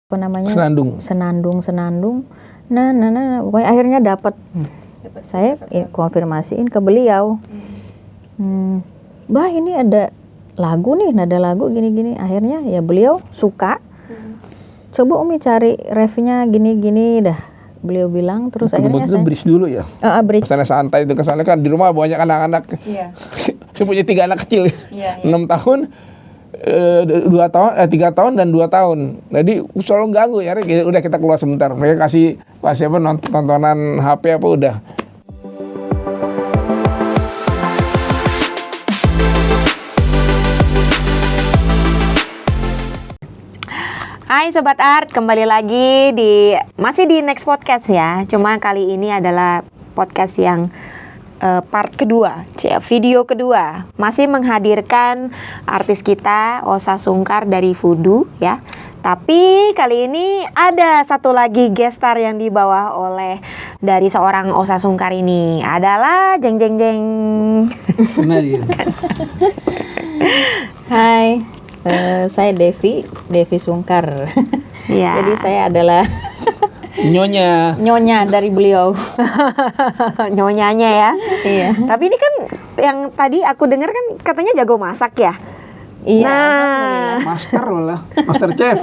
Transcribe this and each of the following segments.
apa namanya Senandung. nah pokoknya akhirnya dapat saya konfirmasiin ke beliau. Bah ini ada lagu nih, nada lagu gini-gini. Akhirnya ya beliau suka. Coba Umi cari refnya gini-gini dah. Beliau bilang terus akhirnya saya bridge dulu ya. Bridge. Sana santai itu kesannya kan di rumah banyak anak-anak. Iya. Saya punya 3 anak kecil. Iya. 6 tahun, 3 tahun dan 2 tahun. Jadi selalu ganggu ya. Udah kita keluar sebentar. Mereka kasih tontonan HP apa udah. Hai Sobat Art, kembali lagi masih di Next Podcast ya. Cuma kali ini adalah podcast yang part kedua, video kedua. Masih menghadirkan artis kita Osa Sungkar dari Voodoo ya. Tapi kali ini ada satu lagi guest star yang dibawa oleh dari seorang Osa Sungkar ini adalah jeng. Benar ya. Hai, saya Devi Sungkar. Ya. Jadi saya adalah nyonya dari beliau. Nyonyanya ya. Iya. Tapi ini kan yang tadi aku dengar kan katanya jago masak ya. Iya. Nah, Master Chef.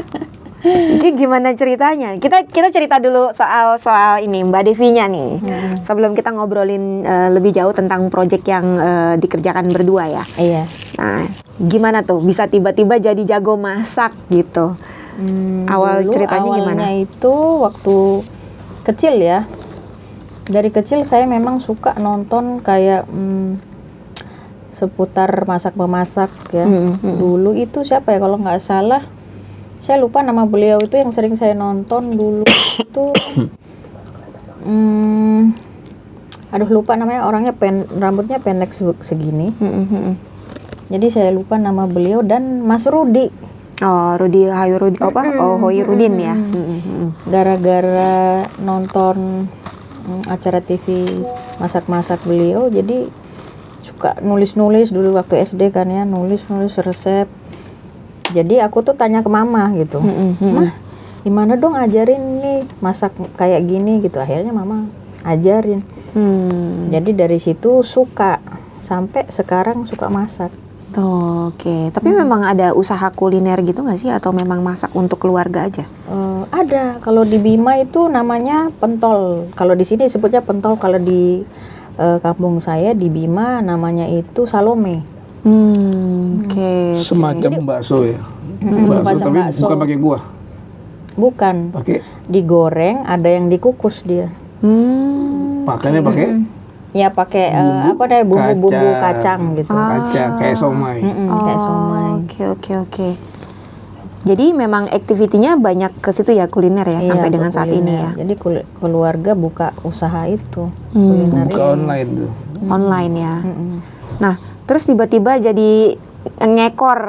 ini gimana ceritanya? Kita cerita dulu soal ini Mbak Devinya nih. Sebelum kita ngobrolin lebih jauh tentang proyek yang dikerjakan berdua ya. Iya. Nah, gimana tuh bisa tiba-tiba jadi jago masak gitu? Awal ceritanya gimana? Awalnya itu waktu kecil ya. Dari kecil saya memang suka nonton kayak seputar masak-memasak ya. Dulu itu siapa ya kalau nggak salah, saya lupa nama beliau itu yang sering saya nonton dulu itu. Aduh lupa namanya, orangnya rambutnya pendek segini. Jadi saya lupa nama beliau dan Mas Rudi. Oh, Hoirudin ya. Gara-gara nonton acara TV masak-masak beliau, jadi suka nulis-nulis dulu waktu SD kan ya, nulis resep. Jadi aku tuh tanya ke mama gitu, Mah, gimana dong ajarin nih masak kayak gini gitu. Akhirnya mama ajarin. Jadi dari situ suka, sampai sekarang suka masak. Oke, tapi memang ada usaha kuliner gitu nggak sih, atau memang masak untuk keluarga aja? Ada, kalau di Bima itu namanya pentol. Kalau di sini sebutnya pentol, kalau di kampung saya di Bima namanya itu salome. Oke. Semacam bakso ya. Semacam tapi bakso. bukan pakai kuah. Bukan. Pakai. Digoreng, ada yang dikukus dia. Pakainya pakai Ya pakai bumbu kacang gitu. kacang kayak somai. Kayak somai. Oke. Jadi memang aktivitinya banyak ke situ ya, kuliner ya, Iya, sampai dengan saat kuliner. ini ya. Jadi keluarga buka usaha itu, kuliner Buka online tuh. Online ya. Nah, terus tiba-tiba jadi ngekor,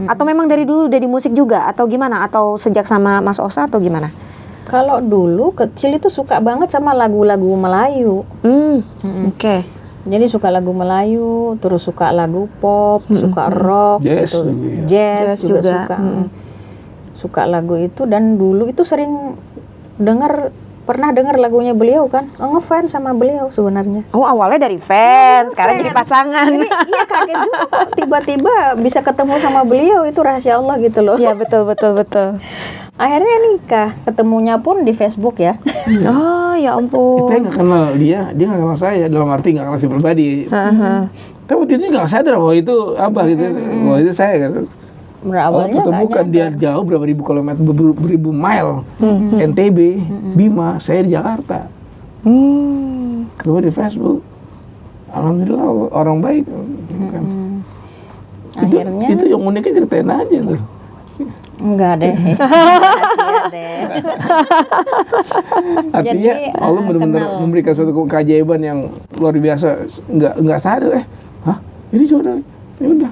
atau memang dari dulu dari musik juga, atau gimana? Atau sejak sama Mas Osa atau gimana? Kalau dulu kecil itu suka banget sama lagu-lagu Melayu. Oke. Jadi suka lagu Melayu, terus suka lagu pop, suka rock, Jazz gitu. juga ya. Jazz juga juga. suka. Suka lagu itu, dan dulu itu sering pernah dengar lagunya beliau kan, ngefans sama beliau sebenarnya. Oh, awalnya dari fans, sekarang jadi pasangan. Jadi iya kaget juga kok tiba-tiba bisa ketemu sama beliau, itu rahasia Allah gitu loh. Iya, betul. Akhirnya nikah, ketemunya pun di Facebook ya. Oh, ya ampun. Kita nggak kenal dia nggak kenal saya, dalam arti nggak kenal si pribadi. Tapi waktu itu nggak sadar bahwa itu apa gitu, bahwa itu saya gitu. Berawalnya Ketemu kan dia jauh berapa ribu kilometer, beribu mile, NTB, Bima, saya di Jakarta. Ketemu di Facebook. Alhamdulillah orang baik. Akhirnya itu yang uniknya ceritain aja tuh. enggak deh. Rahasia deh. Artinya Jadi, Allah benar-benar memberikan suatu keajaiban yang luar biasa. Nggak sadar ini jodoh. Ya udah.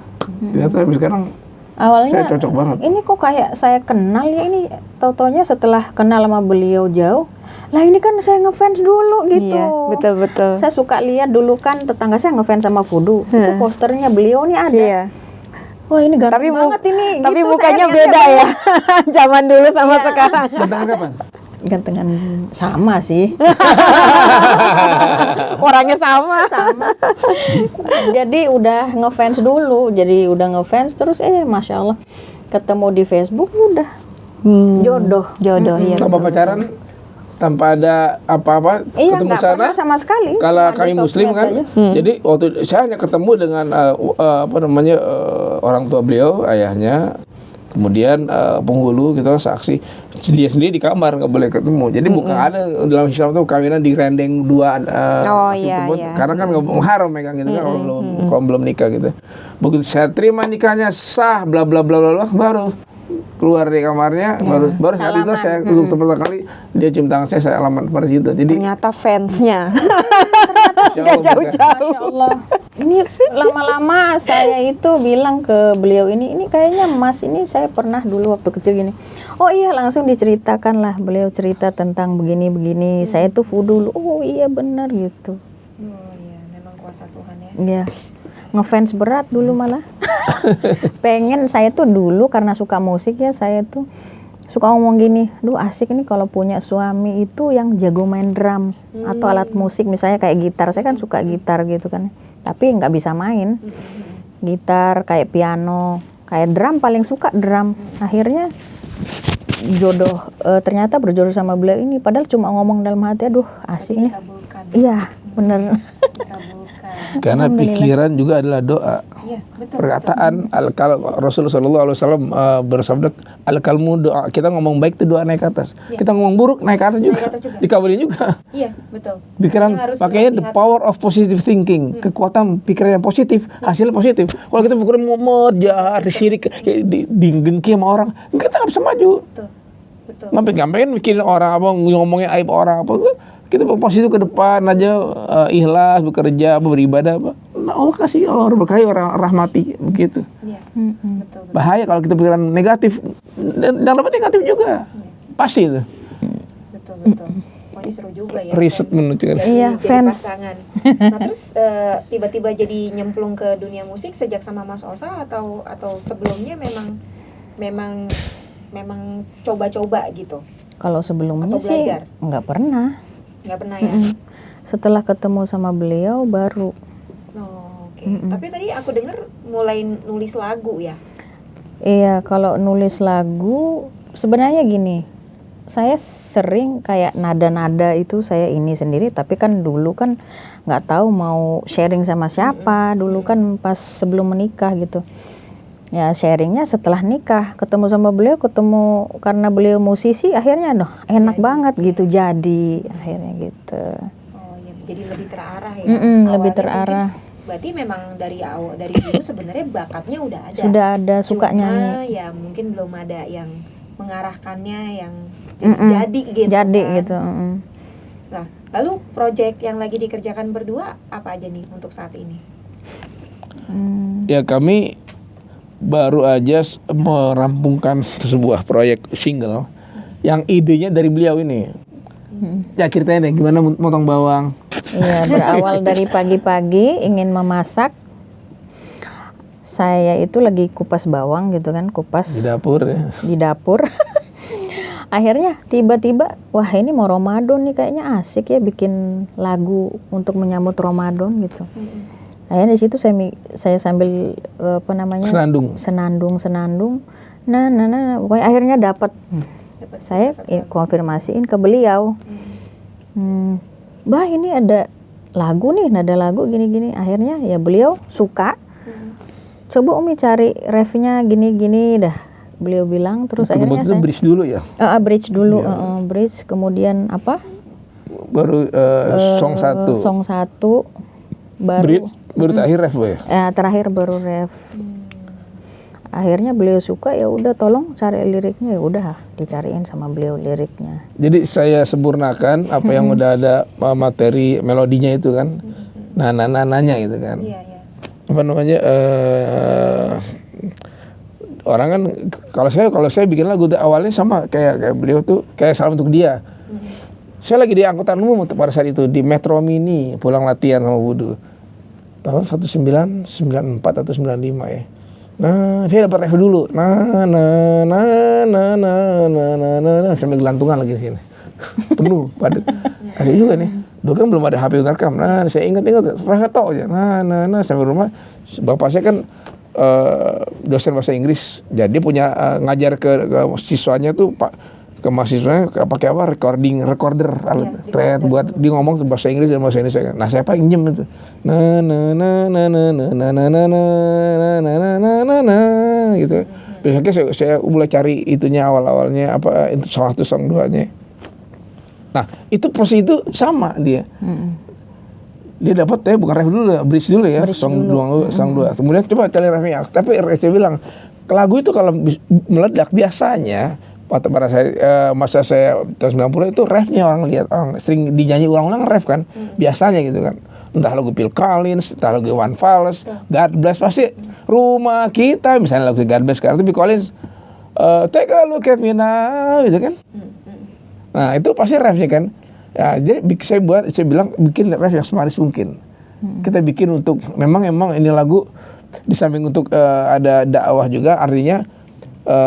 Ternyata sampai sekarang Awalnya saya cocok banget. Ini kok kayak saya kenal ya, ini tau-taunya setelah kenal sama beliau jauh. Lah ini kan saya ngefans dulu gitu. Iya, betul. Saya suka lihat dulu kan tetangga saya ngefans sama Voodoo. Itu posternya beliau nih ada. Iya. wah ini ganteng Tapi banget ini. Tapi Gitu, mukanya saya beda ya. Zaman dulu sama sekarang. Gantengan kapan? gantengan sama sih. Orangnya sama. Jadi udah ngefans dulu, terus masya Allah ketemu di Facebook udah jodoh. Jodoh ya. Tanpa pacaran, tanpa ada apa-apa, Iya, ketemu nggak sana. pernah sama sekali. Kalau Cuma kami di Muslim sosmed kan, aja. jadi waktu saya hanya ketemu dengan orang tua beliau, ayahnya, kemudian penghulu gitu, saksi. Dia sendiri di kamar nggak boleh ketemu. Jadi bukan ada dalam Islam itu kawinan direndeng dua Oh, laki iya, tersebut. iya. Karena kan nggak haram megang gitu kan kalau belum nikah gitu. Begitu saya terima nikahnya sah, bla bla bla bla bla, baru keluar dari kamarnya, baru sekali itu saya untuk pertama kali dia cium tangan saya alamat pada situ. Jadi Ternyata fansnya. nggak jauh-jauh. Masya Allah. Ini lama-lama saya itu bilang ke beliau ini kayaknya Mas ini saya pernah dulu waktu kecil gini. Oh iya, langsung diceritakan lah, beliau cerita tentang begini-begini. Saya tuh dulu. Oh iya benar gitu. Oh iya, memang kuasa Tuhan ya. Iya. Ngefans berat dulu malah. Pengen saya tuh dulu karena suka musik ya, saya tuh suka ngomong gini, duh asik nih kalau punya suami itu yang jago main drum atau alat musik, misalnya kayak gitar. Saya kan suka gitar gitu kan, tapi nggak bisa main gitar, kayak piano, kayak drum, paling suka drum. Akhirnya jodoh, ternyata berjodoh sama beliau ini, padahal cuma ngomong dalam hati, aduh asik nih. Iya bener. karena pikiran juga adalah doa. Iya, betul. Perkataan kalau Rasulullah SAW bersabda al-kalmu doa. Kita ngomong baik itu doa naik ke atas. Kita ngomong buruk naik ke atas juga. Dikabarin juga. Iya, betul. Pikiran pakainya the power of positive thinking. Kekuatan pikiran yang positif, hasilnya positif. Kalau kita pikiran mumet, jahat, sirik, dengki sama orang, kita nggak bisa maju. Betul. Ngapain mikirin orang apa, ngomongin aib orang apa. Kita positif ke depan aja, ikhlas, bekerja, beribadah apa. Nah, Allah kasih, Allah berkahi, orang rahmati, begitu. Iya. Betul. Bahaya kalau kita pikiran negatif dan dapat negatif juga. Pasti itu. Betul. Pokoknya seru juga ya. Riset menunjukkan. Iya, Jadi fans. pasangan. Nah, terus tiba-tiba jadi nyemplung ke dunia musik sejak sama Mas Osa atau sebelumnya memang coba-coba gitu. Kalau sebelumnya Atau sih belajar? nggak pernah. Nggak pernah ya. Setelah ketemu sama beliau baru. Oh, oke. Tapi tadi aku dengar mulai nulis lagu ya. Iya, kalau nulis lagu sebenarnya gini, saya sering kayak nada-nada itu saya ini sendiri, tapi kan dulu kan nggak tahu mau sharing sama siapa. Dulu kan pas sebelum menikah gitu. Ya sharingnya setelah nikah, ketemu sama beliau, karena beliau musisi, akhirnya enak banget gitu, jadi akhirnya gitu. Oh iya, jadi lebih terarah ya. Lebih Awalnya terarah. mungkin, berarti memang dari dulu sebenarnya bakatnya udah ada. Sudah ada, suka Cuma, nyanyi. ya mungkin belum ada yang mengarahkannya yang jadi gitu. Jadi kan. gitu. Nah, lalu proyek yang lagi dikerjakan berdua apa aja nih untuk saat ini? Ya kami baru aja merampungkan sebuah proyek single yang idenya dari beliau ini. Ya ceritain deh gimana motong bawang. Iya, berawal dari pagi-pagi ingin memasak. Saya itu lagi kupas bawang gitu kan, kupas Di dapur ya. di dapur. Akhirnya tiba-tiba, wah ini mau Ramadan nih, kayaknya asik ya bikin lagu untuk menyambut Ramadan gitu. Akhirnya di situ saya sambil senandung. Nah, pokoknya akhirnya dapat. Saya konfirmasiin ke beliau. Bah ini ada lagu nih, nada lagu gini-gini. Akhirnya ya beliau suka. Coba Umi cari refnya gini-gini dah. Beliau bilang, terus akhirnya saya bridge dulu ya. Bridge dulu, bridge, kemudian apa? Baru song 1. Song 1 baru terakhir ref ya. Terakhir baru ref. Akhirnya beliau suka, ya udah tolong cari liriknya, ya udah dicariin sama beliau liriknya. Jadi saya sempurnakan apa yang udah ada materi melodinya itu kan. Nanya gitu kan. Iya. Apa namanya? Orang kan kalau saya bikin lagu awalnya sama kayak beliau tuh, kayak Salam Untuk Dia. Saya lagi di angkutan umum pada saat itu di Metro Mini pulang latihan sama Wudu. Tahun 1994 atau 95 ya. Nah, saya dapat ref dulu. Sampai gelantungan lagi di sini. Penuh, padat. Ada juga nih. Dulu kan belum ada HP rekam. Nah, saya ingat-ingat ref tok aja. Sampai rumah bapak saya kan dosen bahasa Inggris. Jadi punya ngajar ke siswanya tuh ke mahasiswanya pakai apa recorder alat thread buat dia ngomong bahasa Inggris dan bahasa Indonesia. Nah, saya pinjem itu. Gitu. Biasanya saya mulai cari itunya awalnya apa itu song 1 song 2-nya. Nah, itu proses itu sama dia. Dia dapat bukan ref dulu ya, bridge dulu ya, song 2. Kemudian coba cari refnya. Tapi saya bilang, lagu itu kalau meledak biasanya pada masa saya tahun 90 itu refnya orang lihat, orang sering dinyanyi ulang-ulang ref kan, biasanya gitu kan. Entah lagu Phil Collins, entah lagu Iwan Fals, God Bless, pasti rumah kita, misalnya lagu God Bless kan, tapi Collins, Take a look at me now, gitu kan. Nah itu pasti refnya kan. Ya, jadi saya bilang bikin ref yang semanis mungkin. Kita bikin untuk memang ini lagu di samping untuk ada dakwah juga, artinya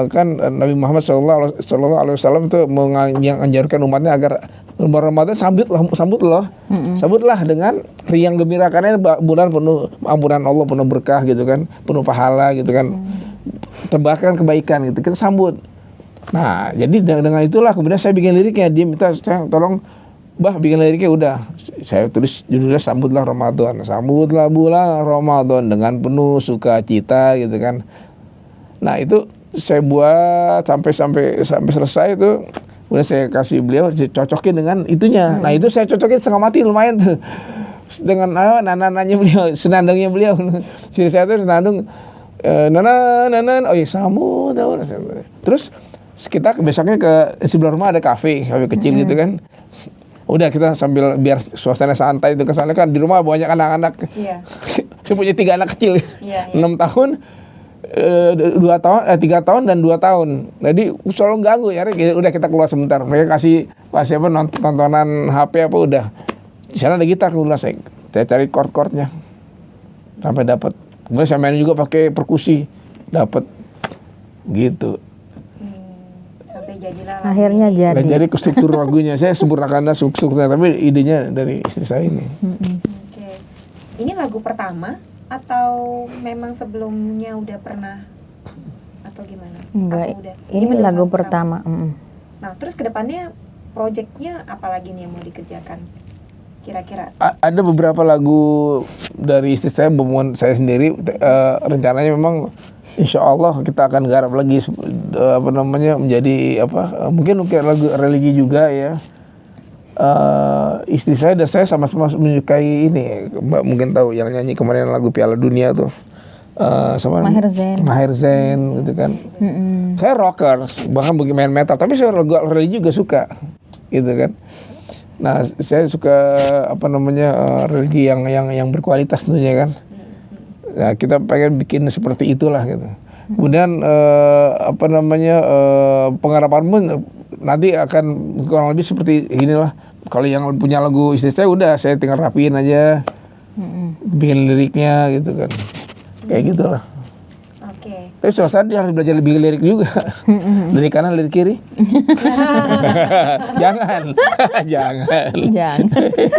kan Nabi Muhammad SAW itu menganjurkan umatnya agar Ramadan sambutlah dengan riang gembira, karena bulan penuh ampunan Allah, penuh berkah gitu kan, penuh pahala gitu kan, tebarkan kebaikan gitu, kita sambut. Nah jadi dengan itulah kemudian saya bikin liriknya. Dia minta saya tolong bikin liriknya, udah saya tulis judulnya Sambutlah Ramadan, sambutlah bulan Ramadan dengan penuh sukacita gitu kan. Nah itu saya buat sampai selesai itu, udah saya kasih beliau, saya cocokin dengan itunya. Nah itu saya cocokin setengah mati lumayan tuh dengan nananya beliau, senandungnya beliau. Jadi saya tuh senandung oh ya samu tahu. Terus kita besoknya ke sebelah rumah ada kafe kecil gitu kan. Udah kita sambil biar suasana santai itu, kesannya kan di rumah banyak anak-anak. Iya. Saya punya 3 anak kecil, 6 tahun. 3 tahun dan 2 tahun. Jadi selalu ganggu ya. Udah kita keluar sebentar. Mereka kasih tontonan HP apa udah. Di sana ada gitar keluar, saya cari chord-chordnya sampai dapat. Kemudian saya main juga pakai perkusi, dapat gitu. Sampai jadilah. Akhirnya jadi. Jadi struktur lagunya saya sempurnakan strukturnya, tapi idenya dari istri saya ini. Oke. Ini lagu pertama atau memang sebelumnya udah pernah atau gimana? Enggak, udah? ini lagu pertama. Nah, terus kedepannya proyeknya apa lagi nih yang mau dikerjakan? Kira-kira? Ada beberapa lagu dari istri saya, bukan saya sendiri. Rencananya memang insya Allah kita akan garap lagi menjadi mungkin lagu religi juga ya. Istri saya dan saya sama-sama menyukai ini, Mbak mungkin tahu yang nyanyi kemarin lagu Piala Dunia tuh, sama Maher Zain gitu kan. Saya rockers, bahkan main metal, tapi saya lagu religi juga suka gitu kan. Nah saya suka religi yang berkualitas tentunya kan. Nah kita pengen bikin seperti itulah gitu. Kemudian pengharapan pun nanti akan kurang lebih seperti inilah. Kalau yang punya lagu istri saya udah saya tinggal rapiin aja, bikin liriknya gitu kan, kayak gitulah. Oke. Tapi suatu dia harus belajar lebih lirik juga, lirik kanan lirik kiri. jangan.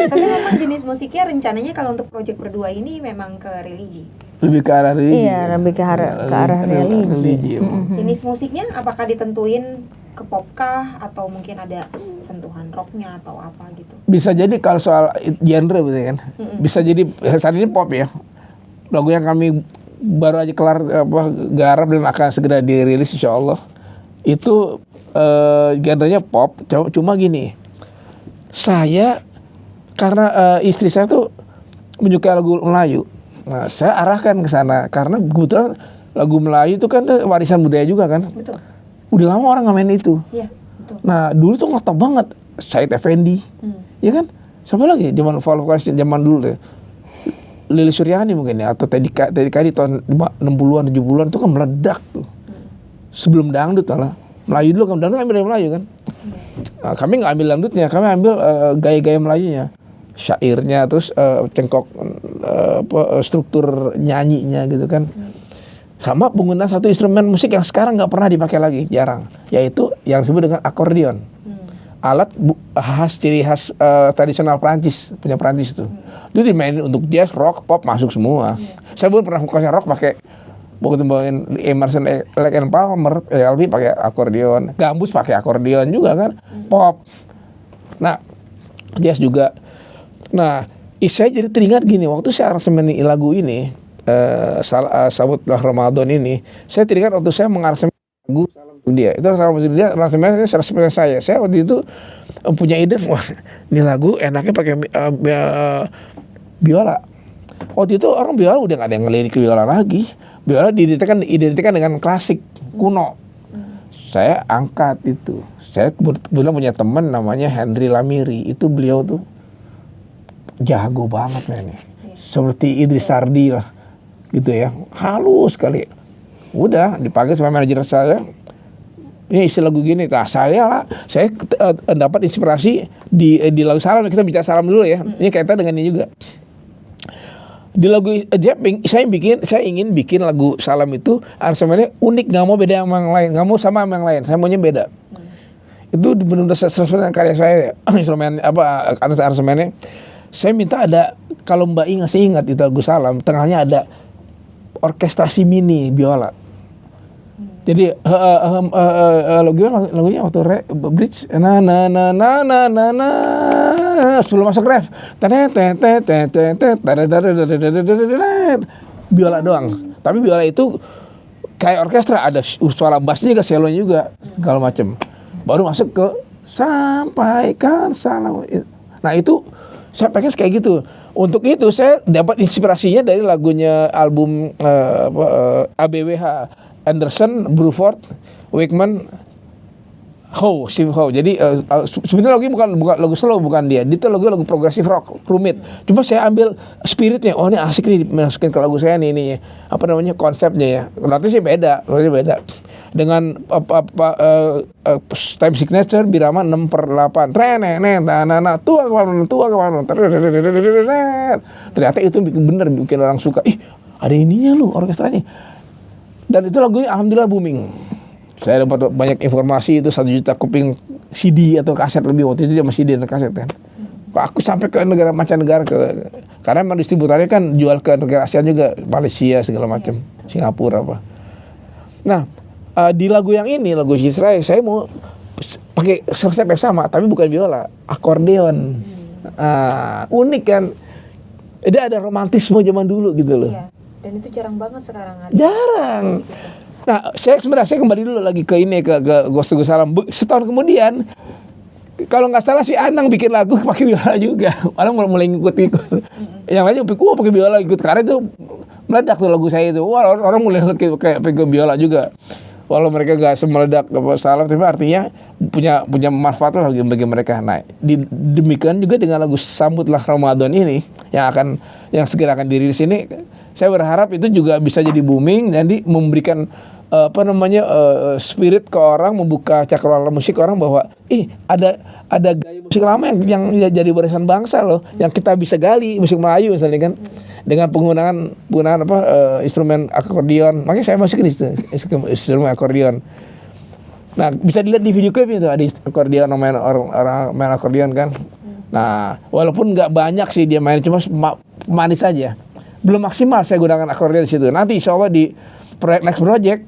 Tapi memang jenis musiknya rencananya kalau untuk proyek berdua ini memang ke religi. Lebih ke arah religi. Iya, lebih ke arah religi. Jenis musiknya apakah ditentuin ke pop kah atau mungkin ada sentuhan rocknya atau apa gitu? Bisa jadi kalau soal genre gitu kan. Bisa jadi saat ini pop ya. Lagu yang kami baru aja kelar garap dan akan segera dirilis insya Allah. Itu genrenya pop. Cuma gini. Saya karena istri saya tuh menyukai lagu Melayu. Nah, saya arahkan ke sana karena kebetulan lagu Melayu itu kan warisan budaya juga kan. Betul. Udah lama orang nggak main itu. Iya, betul. Nah dulu tuh ngetop banget Said Effendi, ya kan? Siapa lagi zaman vokalis zaman dulu deh. Lili Suryani mungkin ya, atau Teddy Kadi tahun 60-an 70-an itu kan meledak tuh. Sebelum dangdut malah. Melayu dulu kan, dangdut ambil dari Melayu kan. Nah, kami nggak ambil dangdutnya, kami ambil gaya-gaya Melayunya, syairnya, terus cengkok struktur nyanyinya gitu kan. Sama penggunaan satu instrumen musik yang sekarang nggak pernah dipakai lagi, jarang, yaitu yang disebut dengan akordeon. Alat khas, ciri khas tradisional Prancis, punya Prancis itu. Itu dimainin untuk jazz, rock, pop, masuk semua. Saya pun pernah konser rock pakai, waktu bawain Emerson, Lake and Palmer, LP pakai akordeon, Gambus pakai akordeon juga kan, pop. Nah, jazz juga. Nah, saya jadi teringat gini, waktu saya aransemen lagu ini, Sambutlah Ramadan ini, saya teringat waktu saya mengaransemen lagu Salam untuk Dia. Itu Salam untuk Dia, aransemennya 100% saya. Saya waktu itu punya ide, wah ini lagu enaknya pakai biola. Waktu itu orang biola udah gak ada yang ngelirik biola lagi. Biola diidentikan dengan klasik kuno. Saya angkat itu. Saya kebetulan punya teman namanya Henry Lamiri. Itu beliau tuh jago banget nih. Seperti Idris Sardi lah. Gitu ya, halus sekali. Udah dipanggil sama manajer saya, ini isi lagu gini. Nah saya dapat inspirasi di lagu Salam. Kita bicara Salam dulu ya, ini kaitan dengan ini juga. Di lagu saya ingin bikin lagu Salam itu aransemennya unik, nggak mau beda sama yang lain, nggak mau sama yang lain, saya maunya beda. Itu benar-benar sesuai karya saya. Instrumen aransemennya saya minta ada, kalau Mbak ingat itu lagu Salam, tengahnya ada orkestrasi mini biola. Jadi lagunya waktu bridge sebelum masuk ref biola doang. Tapi biola itu kayak orkestra, ada suara bassnya juga, selonya juga, segala macam. Baru masuk ke sampaikan salam. Nah itu saya pengen kayak gitu. Untuk itu saya dapat inspirasinya dari lagunya album ABWH, Anderson, Bruford, Wakeman, Steve Howe. Jadi sebenarnya lagu bukan lagu slow, bukan dia. Itu lagu progressive rock, rumit. Cuma saya ambil spiritnya. Oh ini asik nih, masukin ke lagu saya nih ini. Apa namanya, konsepnya ya. Nanti sih beda. Dengan time signature Birama 6/8. Tua kemana. Ternyata itu bikin orang suka. Ada ininya loh orkestranya. Dan itu lagunya alhamdulillah booming. Saya dapat banyak informasi, itu 1 juta kuping CD atau kaset lebih, waktu itu dia masih CD dan kaset kan. Aku sampai ke mancanegara, karena memang distributornya kan jual ke negara ASEAN juga, Malaysia segala macam, Singapura apa. Nah, di lagu yang ini, lagu Israel, saya mau pakai resep yang sama, tapi bukan biola, akordeon. Unik kan? Dia ada romantisme zaman dulu gitu loh. Iya. Dan itu jarang banget sekarang ada. Jarang. Nah, saya kembali dulu lagi ke ini, ke Gus Salam. Setahun kemudian, kalau nggak salah si Anang bikin lagu pakai biola juga. Orang mulai ngikut-ngikut. Yang lainnya pakai biola ikut, karena itu meledak tuh lagu saya itu. Wah, orang mulai kayak pakai biola juga. Walau mereka nggak semeledak Salam, tapi artinya punya manfaat lah bagi mereka. Nah, demikian juga dengan lagu Sambutlah Ramadan ini yang segera akan dirilis ini, saya berharap itu juga bisa jadi booming dan memberikan spirit ke orang, membuka cakrawala musik orang bahwa ada gaya musik lama yang jadi warisan bangsa loh, yang kita bisa gali, musik Melayu misalnya kan, dengan penggunaan instrumen akordeon. Makanya saya masukin instrumen akordeon. Nah, bisa dilihat di video klip itu ada akordeon, orang main akordeon kan. Nah, walaupun nggak banyak sih dia main, cuma manis aja. Belum maksimal saya gunakan akordeon di situ. Nanti insya Allah di next project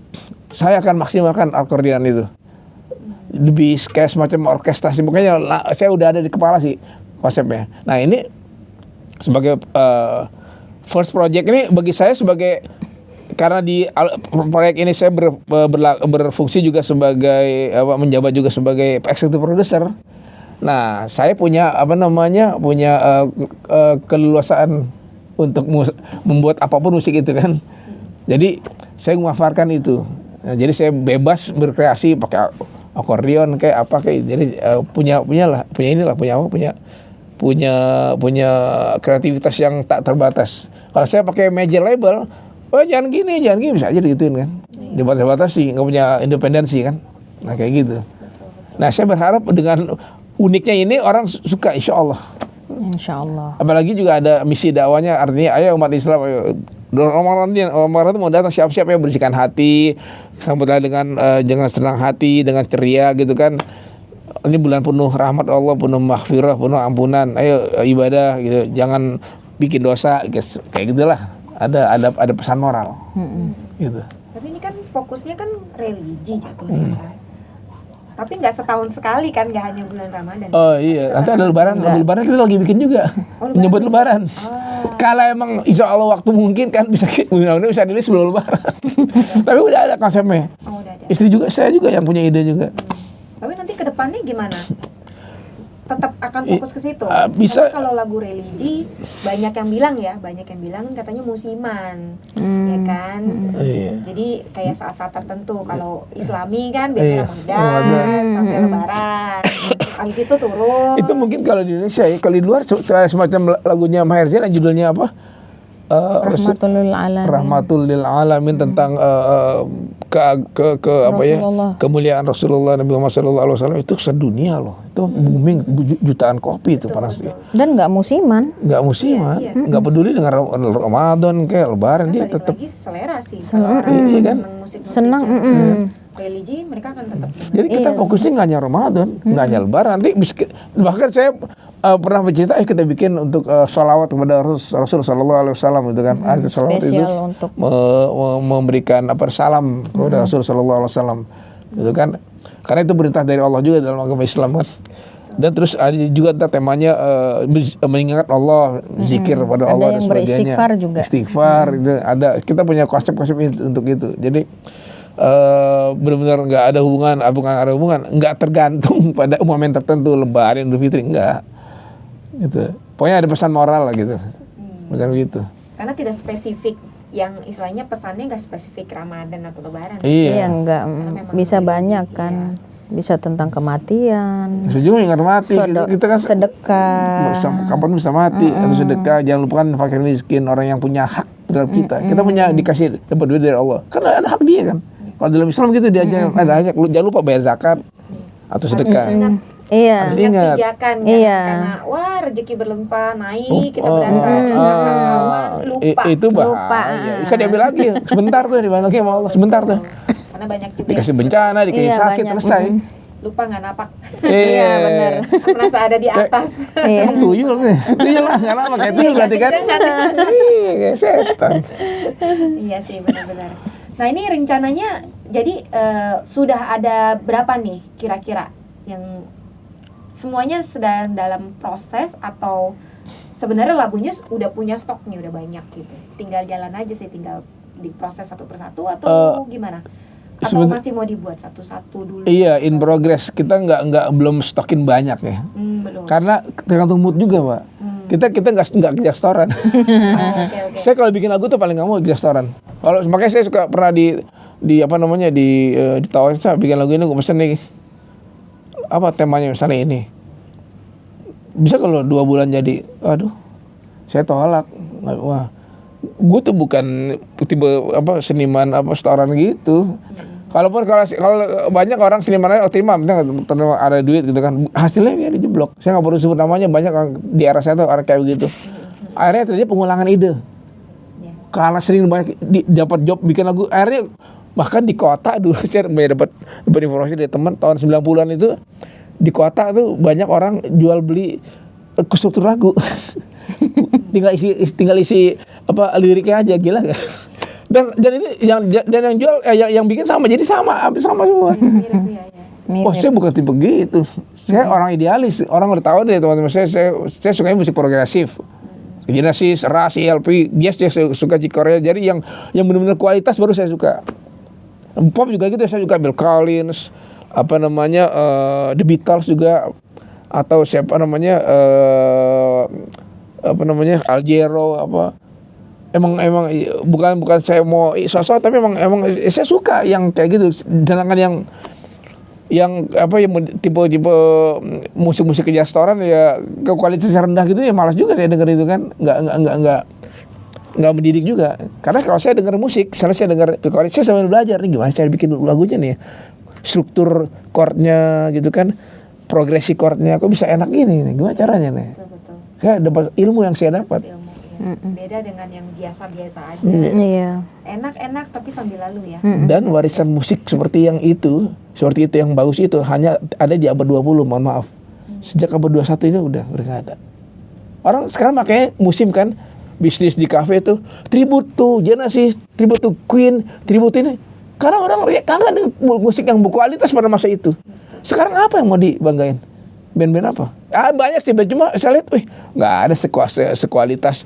saya akan maksimalkan akordeon itu. Lebih kayak semacam orkestrasi. Makanya saya udah ada di kepala sih konsepnya. Nah ini sebagai first project ini bagi saya karena di proyek ini saya berfungsi juga sebagai menjabat juga sebagai executive producer. Nah saya punya keleluasaan untuk membuat apapun musik itu kan. Jadi saya memanfaatkan itu. Nah, jadi saya bebas berkreasi pakai akordeon kayak apa kayak. Jadi punya kreativitas yang tak terbatas. Kalau saya pakai major label, jangan gini bisa aja digituin kan. Dibatasi, nggak punya independensi kan. Nah kayak gitu. Nah saya berharap dengan uniknya ini orang suka, insya Allah. Insya Allah. Apalagi juga ada misi dakwanya, artinya ayo umat Islam, ayo Ramadan itu mau datang, siap-siap ya, bersihkan hati, sambutlah dengan senang hati, dengan ceria gitu kan. Ini bulan penuh rahmat Allah, penuh maghfirah, penuh ampunan. Ayo ibadah gitu, jangan bikin dosa, guys. Kayak gitulah. Ada pesan moral. Gitu. Tapi ini kan fokusnya kan religi jatuhnya kan. Tapi nggak setahun sekali kan, nggak hanya bulan Ramadan. Oh iya, nanti ada lebaran. Lebaran kita lagi bikin juga. Menyebut lebaran. Kalau emang insya Allah waktu mungkin kan bisa rilis sebelum lebaran. Tapi udah ada konsepnya. Oh, udah ada. Saya juga yang punya ide juga. Tapi nanti ke depannya gimana? Tetap akan fokus ke situ. Bisa. Karena kalau lagu religi banyak yang bilang katanya musiman, ya kan? Iya. Jadi kayak saat-saat tertentu. Kalau Islami kan biasanya Ramadan sampai Lebaran. Habis itu turun. Itu mungkin kalau di Indonesia ya, kalau di luar semacam lagunya Maher Zain, judulnya apa? Rahmatul lil alamin. Rahmatul lil alamin, tentang apa ya, kemuliaan Rasulullah Nabi Muhammad SAW itu sedunia loh. Itu booming, jutaan kopi itu panasnya. Dan nggak musiman. Nggak musiman, nggak peduli dengan Ramadan kayak Lebaran, dia Balik tetap lagi selera sih. Kalau orang iya kan? musik-musik Senang, religi, mereka akan tetap. Jadi kita fokusnya nggak hanya Ramadan, nggak hanya Lebaran. Nanti bahkan saya pernah bercerita, kita bikin untuk sholawat kepada Rasul Sallallahu Alaihi Wasallam itu kan. Ada sholawat itu untuk memberikan salam kepada Rasul Sallallahu Alaihi Wasallam itu kan. Karena itu perintah dari Allah juga dalam agama Islam kan. Dan terus ada juga temanya mengingat Allah, zikir pada Allah dan sebagainya. Beristighfar juga. Istighfar itu ada. Kita punya konsep-konsep untuk itu. Jadi benar-benar nggak ada hubungan, nggak tergantung pada momen tertentu, Lebaran, Idul Fitri, enggak. Gitu. Pokoknya ada pesan moral lah gitu. Macam gitu. Karena tidak spesifik, yang istilahnya pesannya nggak spesifik Ramadan atau Lebaran. Iya, enggak. memang Bisa religi, banyak kan. Bisa tentang kematian. Bisa juga ingat mati. Kita kan sedekah. Kapan bisa mati, atau sedekah. Jangan lupakan fakir miskin, orang yang punya hak terhadap kita. Kita punya dikasih dapat duit dari Allah. Karena ada hak dia kan. Kalau dalam Islam gitu diajar ada hak. Jangan lupa bayar zakat atau sedekah. Iya. Ingat pijakan kan? Iya. Karena wah rezeki berlimpah naik, kita berasa lupa. Itu bahaya. Bisa diambil lagi. Sebentar tuh dibalik lagi sama Allah. Sebentar tuh. Karena banyak juga Dikasih bencana, dikasih sakit, selesai. lupa nggak napak. Iya benar. Merasa ada di atas. Iya. Tuyul nih. Tuyul lah, nggak napak. Kayak tuyul berarti kan. Iya, kayak setan. Iya sih benar-benar. Nah ini rencananya jadi sudah ada berapa nih kira-kira yang semuanya sedang dalam proses, atau sebenarnya lagunya udah punya stok nih, udah banyak gitu, tinggal jalan aja sih, tinggal diproses satu persatu atau gimana? Atau masih mau dibuat satu-satu dulu? Iya, in progress. Kita belum stokin banyak ya. Belum. Karena tergantung mood juga, Pak. Kita nggak kerja restoran. Okay. Saya kalau bikin lagu tuh paling nggak mau kerja restoran. Kalau makanya saya suka pernah ditawarin, saya bikin lagu ini, gue pesen nih apa temanya misalnya ini. Bisa kalau 2 bulan jadi, aduh, saya tolak. Wah, gue tuh bukan tipe seniman restoran gitu. Kalau banyak orang seniman lain terima ada duit gitu kan, hasilnya ya dijeblok. Saya nggak perlu sebut namanya, banyak orang di era saya tuh orang kayak gitu. Akhirnya terjadi pengulangan ide. Karena sering banyak dapat job bikin lagu, akhirnya bahkan di kota dulu saya dapat informasi dari teman tahun 90-an itu di kota tuh banyak orang jual beli struktur lagu. tinggal isi liriknya aja, gila gak? Dan itu yang jual yang bikin hampir sama semua. Wah, saya bukan tipe gitu. Saya orang idealis. Orang udah tahu deh teman-teman saya sukanya musik progresif. Genesis, Rush, ELP, bias saya suka Korea. Jadi yang benar-benar kualitas baru saya suka. Pop juga gitu, saya suka Bill Collins, The Beatles juga, atau Al Jarreau Emang bukan saya mau sosok, tapi emang saya suka yang kayak gitu. Sedangkan yang tipe musik-musik kerja restoran ya ke kualitas rendah gitu ya malas juga saya denger itu kan. Nggak mendidik juga. Karena kalau saya denger musik, misalnya saya denger kualitas, saya sambil belajar nih gimana cara bikin lagunya nih, struktur chordnya gitu kan, progresi chordnya kok bisa enak gini nih, gimana caranya nih. Betul. Saya dapat ilmu yang saya dapat. Beda dengan yang biasa-biasa aja. Iya. Enak-enak tapi sambil lalu ya. Dan warisan musik seperti itu yang bagus itu hanya ada di abad 20, mohon maaf. Sejak abad 21 ini udah nggak ada. Orang sekarang makanya musim kan, bisnis di kafe tuh, tribute tuh Genesis, tribute tuh Queen, tribute ini. Karena orang kangen dengan musik yang berkualitas pada masa itu. Sekarang apa yang mau dibanggain? Band-band apa? Banyak sih, cuma saya lihat, nggak ada sekualitas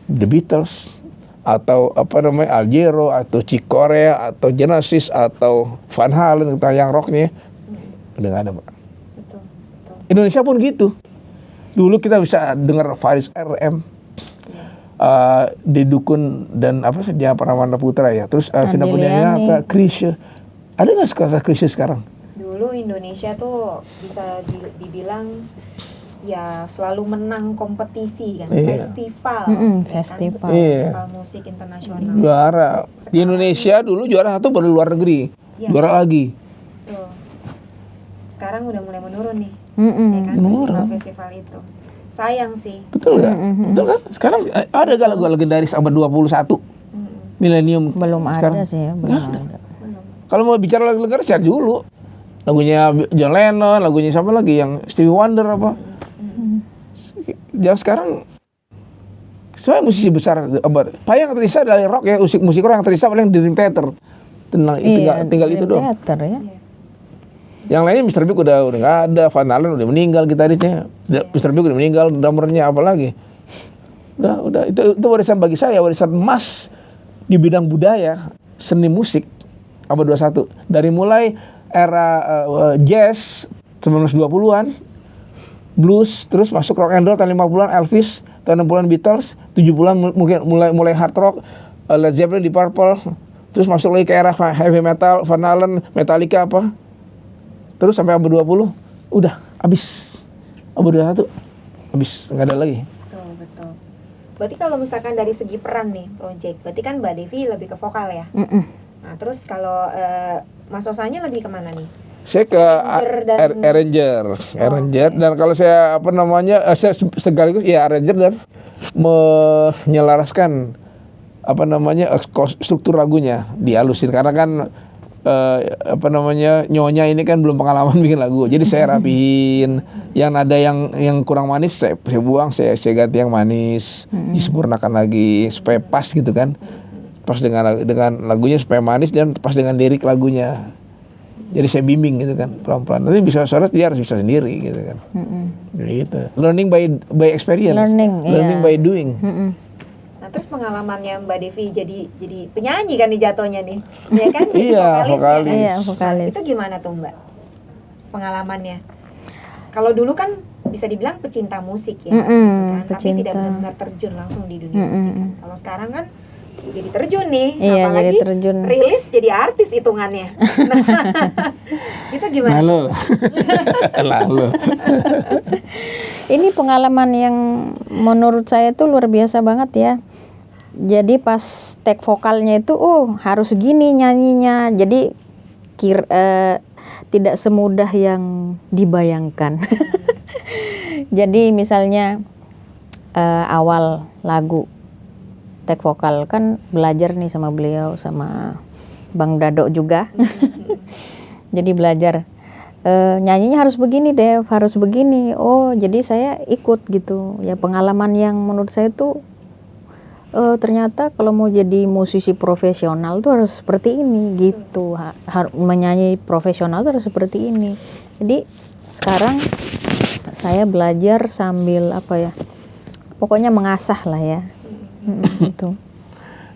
The Beatles atau Al Jarreau atau Chick Corea atau Genesis atau Van Halen yang rocknya udah nggak ada, Pak. Betul. Indonesia pun gitu. Dulu kita bisa dengar Faris RM, Dedukun dan dia Pramana Putra ya. Terus Vina Pandianata, Chrisye. Ada nggak sekarang Chrisye sekarang? Dulu Indonesia tuh bisa dibilang ya selalu menang kompetisi kan, festival, festival. Festival musik internasional. Juara. Di Indonesia dulu juara 1 baru luar negeri, juara lagi. Tuh. Sekarang udah mulai menurun nih, ya kan, festival itu. Sayang sih. Betul nggak? Betul kan? Sekarang ada gak lagu legendaris abad 21? Milenium. Belum sekarang. ada sih ya, belum ada. Kalau mau bicara lagu legendaris cari dulu. Lagunya John Lennon, lagunya siapa lagi yang Stevie Wonder apa? Yang sekarang soalnya musisi besar paling yang tersisa dari rock ya, musik rock yang tersisa paling Dream Theater. Tinggal itu doang. Theater ya. Yang lainnya Mr. Big udah nggak ada, Van Halen udah meninggal gitarisnya, Mr. Big udah meninggal, drummernya apa lagi? Udah itu warisan bagi saya, warisan emas di bidang budaya, seni musik abad 21. Dari mulai era jazz 1920-an, blues, terus masuk rock and roll tahun 50-an Elvis, tahun 60-an Beatles, 70-an mungkin mulai hard rock, Led Zeppelin di Purple, terus masuk lagi ke era heavy metal, Van Halen, Metallica apa. Terus sampai abad 20, udah habis. Abad 21 habis, nggak ada lagi. Betul. Berarti kalau misalkan dari segi peran nih, project, berarti kan Mbak Devi lebih ke vokal ya. Nah, terus kalau Mas Osanya lebih kemana nih? Saya ke arranger. Dan kalau saya saya sekaligus ya arranger dan menyelaraskan struktur lagunya, dihalusin karena kan nyonya ini kan belum pengalaman bikin lagu, jadi saya rapihin yang nada yang kurang manis saya buang, saya ganti yang manis, disempurnakan lagi supaya pas gitu kan, pas dengan lagunya supaya manis dan pas dengan lirik lagunya. Jadi saya bimbing gitu kan, pelan-pelan. Nanti bisa suara dia harus bisa sendiri gitu kan. Gitu. Learning by experience. Learning by doing. Nah, terus pengalamannya Mbak Devi jadi penyanyi kan nih jatuhnya nih, ya kan? Jadi Iya, vokalis. Iya, vokalis. Itu gimana tuh Mbak pengalamannya? Kalau dulu kan bisa dibilang pecinta musik ya, kan? Tapi tidak benar-benar terjun langsung di dunia musik. Kan? Kalau sekarang kan jadi terjun nih, apalagi jadi terjun. Rilis jadi artis hitungannya. Itu gimana? Lalu. Ini pengalaman yang menurut saya itu luar biasa banget ya. Jadi pas take vokalnya itu, harus gini nyanyinya. Jadi tidak semudah yang dibayangkan. Jadi misalnya awal lagu take vokal kan belajar nih sama beliau, sama Bang Dado juga. Jadi belajar nyanyinya harus begini Dev, harus begini. Jadi saya ikut gitu. Ya pengalaman yang menurut saya tuh ternyata kalau mau jadi musisi profesional tuh harus seperti ini gitu. Menyanyi profesional tuh harus seperti ini. Jadi sekarang saya belajar sambil pokoknya mengasah lah ya. Gitu.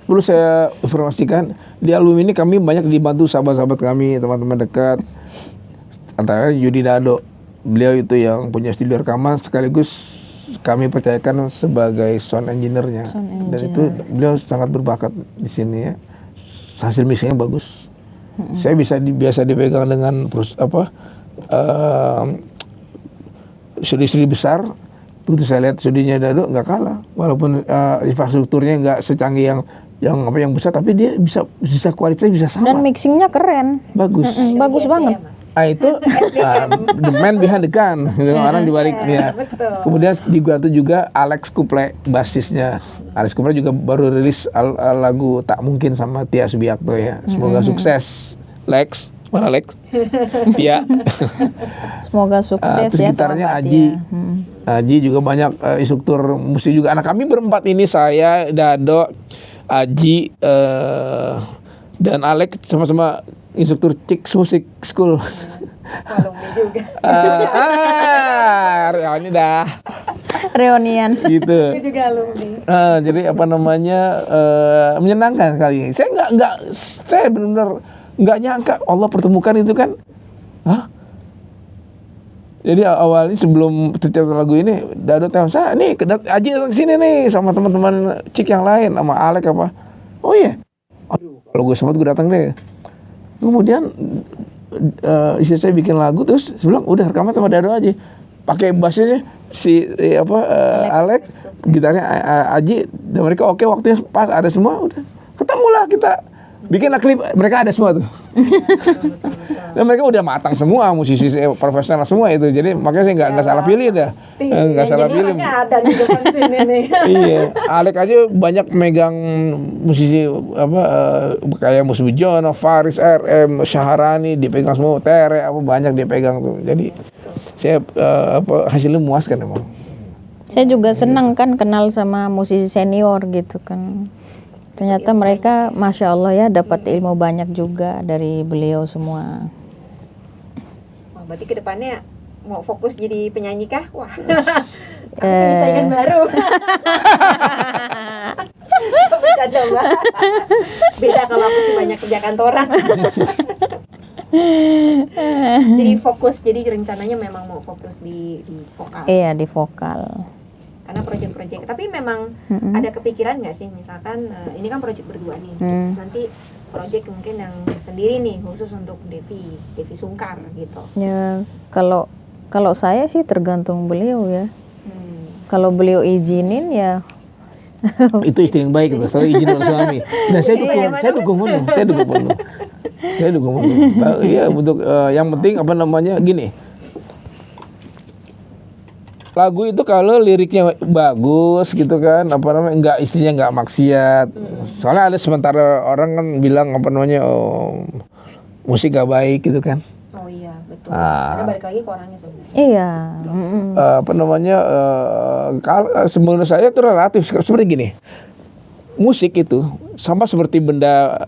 Perlu saya informasikan, di album ini kami banyak dibantu sahabat-sahabat kami, teman-teman dekat. Antara Yudi Dado, beliau itu yang punya studio rekaman sekaligus kami percayakan sebagai sound engineer-nya. Dan itu beliau sangat berbakat di sini ya. Hasil mixingnya bagus. Saya biasa dipegang dengan studi-studi besar. Begitu saya lihat studinya Dado nggak kalah, walaupun infrastrukturnya nggak secanggih yang besar, tapi dia bisa kualitasnya bisa sama. Dan mixingnya keren. Bagus. Bagus banget. Ya, Mas. itu the man behind the gun, gitu, orang di balik ya. betul. Kemudian dibantu juga Alex Kuple basisnya. Alex Kuple juga baru rilis lagu Tak Mungkin sama Tia Subiakto ya. Semoga sukses Lex, mana Lex? Tia. Semoga sukses Terus ya. gitarnya selamat Aji. ya. Aji juga banyak instruktur musik juga. Anak kami berempat ini, saya, Dado, Aji, dan Alex sama-sama instruktur Chicks Music School. Alumni juga. Ini dah Reunian. gitu. Aku juga alumni. Jadi apa namanya, menyenangkan kali ini. Saya benar-benar nggak nyangka Allah pertemukan itu kan. Hah? Jadi awalnya sebelum tercipta lagu ini, Dado telepon saya, nih Aji datang sini nih sama teman-teman Cik yang lain, sama Alek apa. Oh iya. Aduh, kalau gue sempat gue datang deh. Kemudian istri saya bikin lagu, terus saya bilang udah rekaman sama Dado aja. Pakai bassnya Alex, gitarnya Aji, dan mereka oke, waktunya pas, ada semua, udah ketemulah kita. Bikin klip, mereka ada semua tuh. Dan mereka udah matang semua, musisi profesional semua itu. Jadi makanya saya nggak salah pilih dah. Nggak salah pilih. Ada di depan sini nih. Iya, Alek aja banyak megang musisi kayak Mus Wijono, Faris, RM, Syaharani, dipegang semua, Tere, banyak dia pegang tuh. Jadi saya hasilnya memuaskan emang. Saya juga senang kan kenal sama musisi senior gitu kan. Ternyata mereka Masya Allah ya dapat ilmu banyak juga dari beliau semua. Wah, berarti kedepannya mau fokus jadi penyanyi kah? Wah, punya saingan baru. Bercanda Mbak. Beda kalau aku sih banyak kerja kantoran. Jadi fokus, jadi rencananya memang mau fokus di vokal. Iya di vokal. Karena proyek-proyek, tapi memang ada kepikiran nggak sih, misalkan ini kan proyek berdua nih, terus nanti proyek mungkin yang sendiri nih khusus untuk Devi Sungkar gitu. Ya kalau saya sih tergantung beliau ya. Kalau beliau izinin ya. Itu istri yang baik, selalu izin oleh suami. Nah saya dukung penuh. Iya, untuk yang penting gini. Lagu itu kalau liriknya bagus gitu kan, istrinya nggak maksiat. Soalnya ada sementara orang kan bilang musik nggak baik gitu kan. Oh iya betul. Karena balik lagi ke orangnya sebenarnya. Iya. Kalau menurut saya itu relatif seperti gini. Musik itu sama seperti benda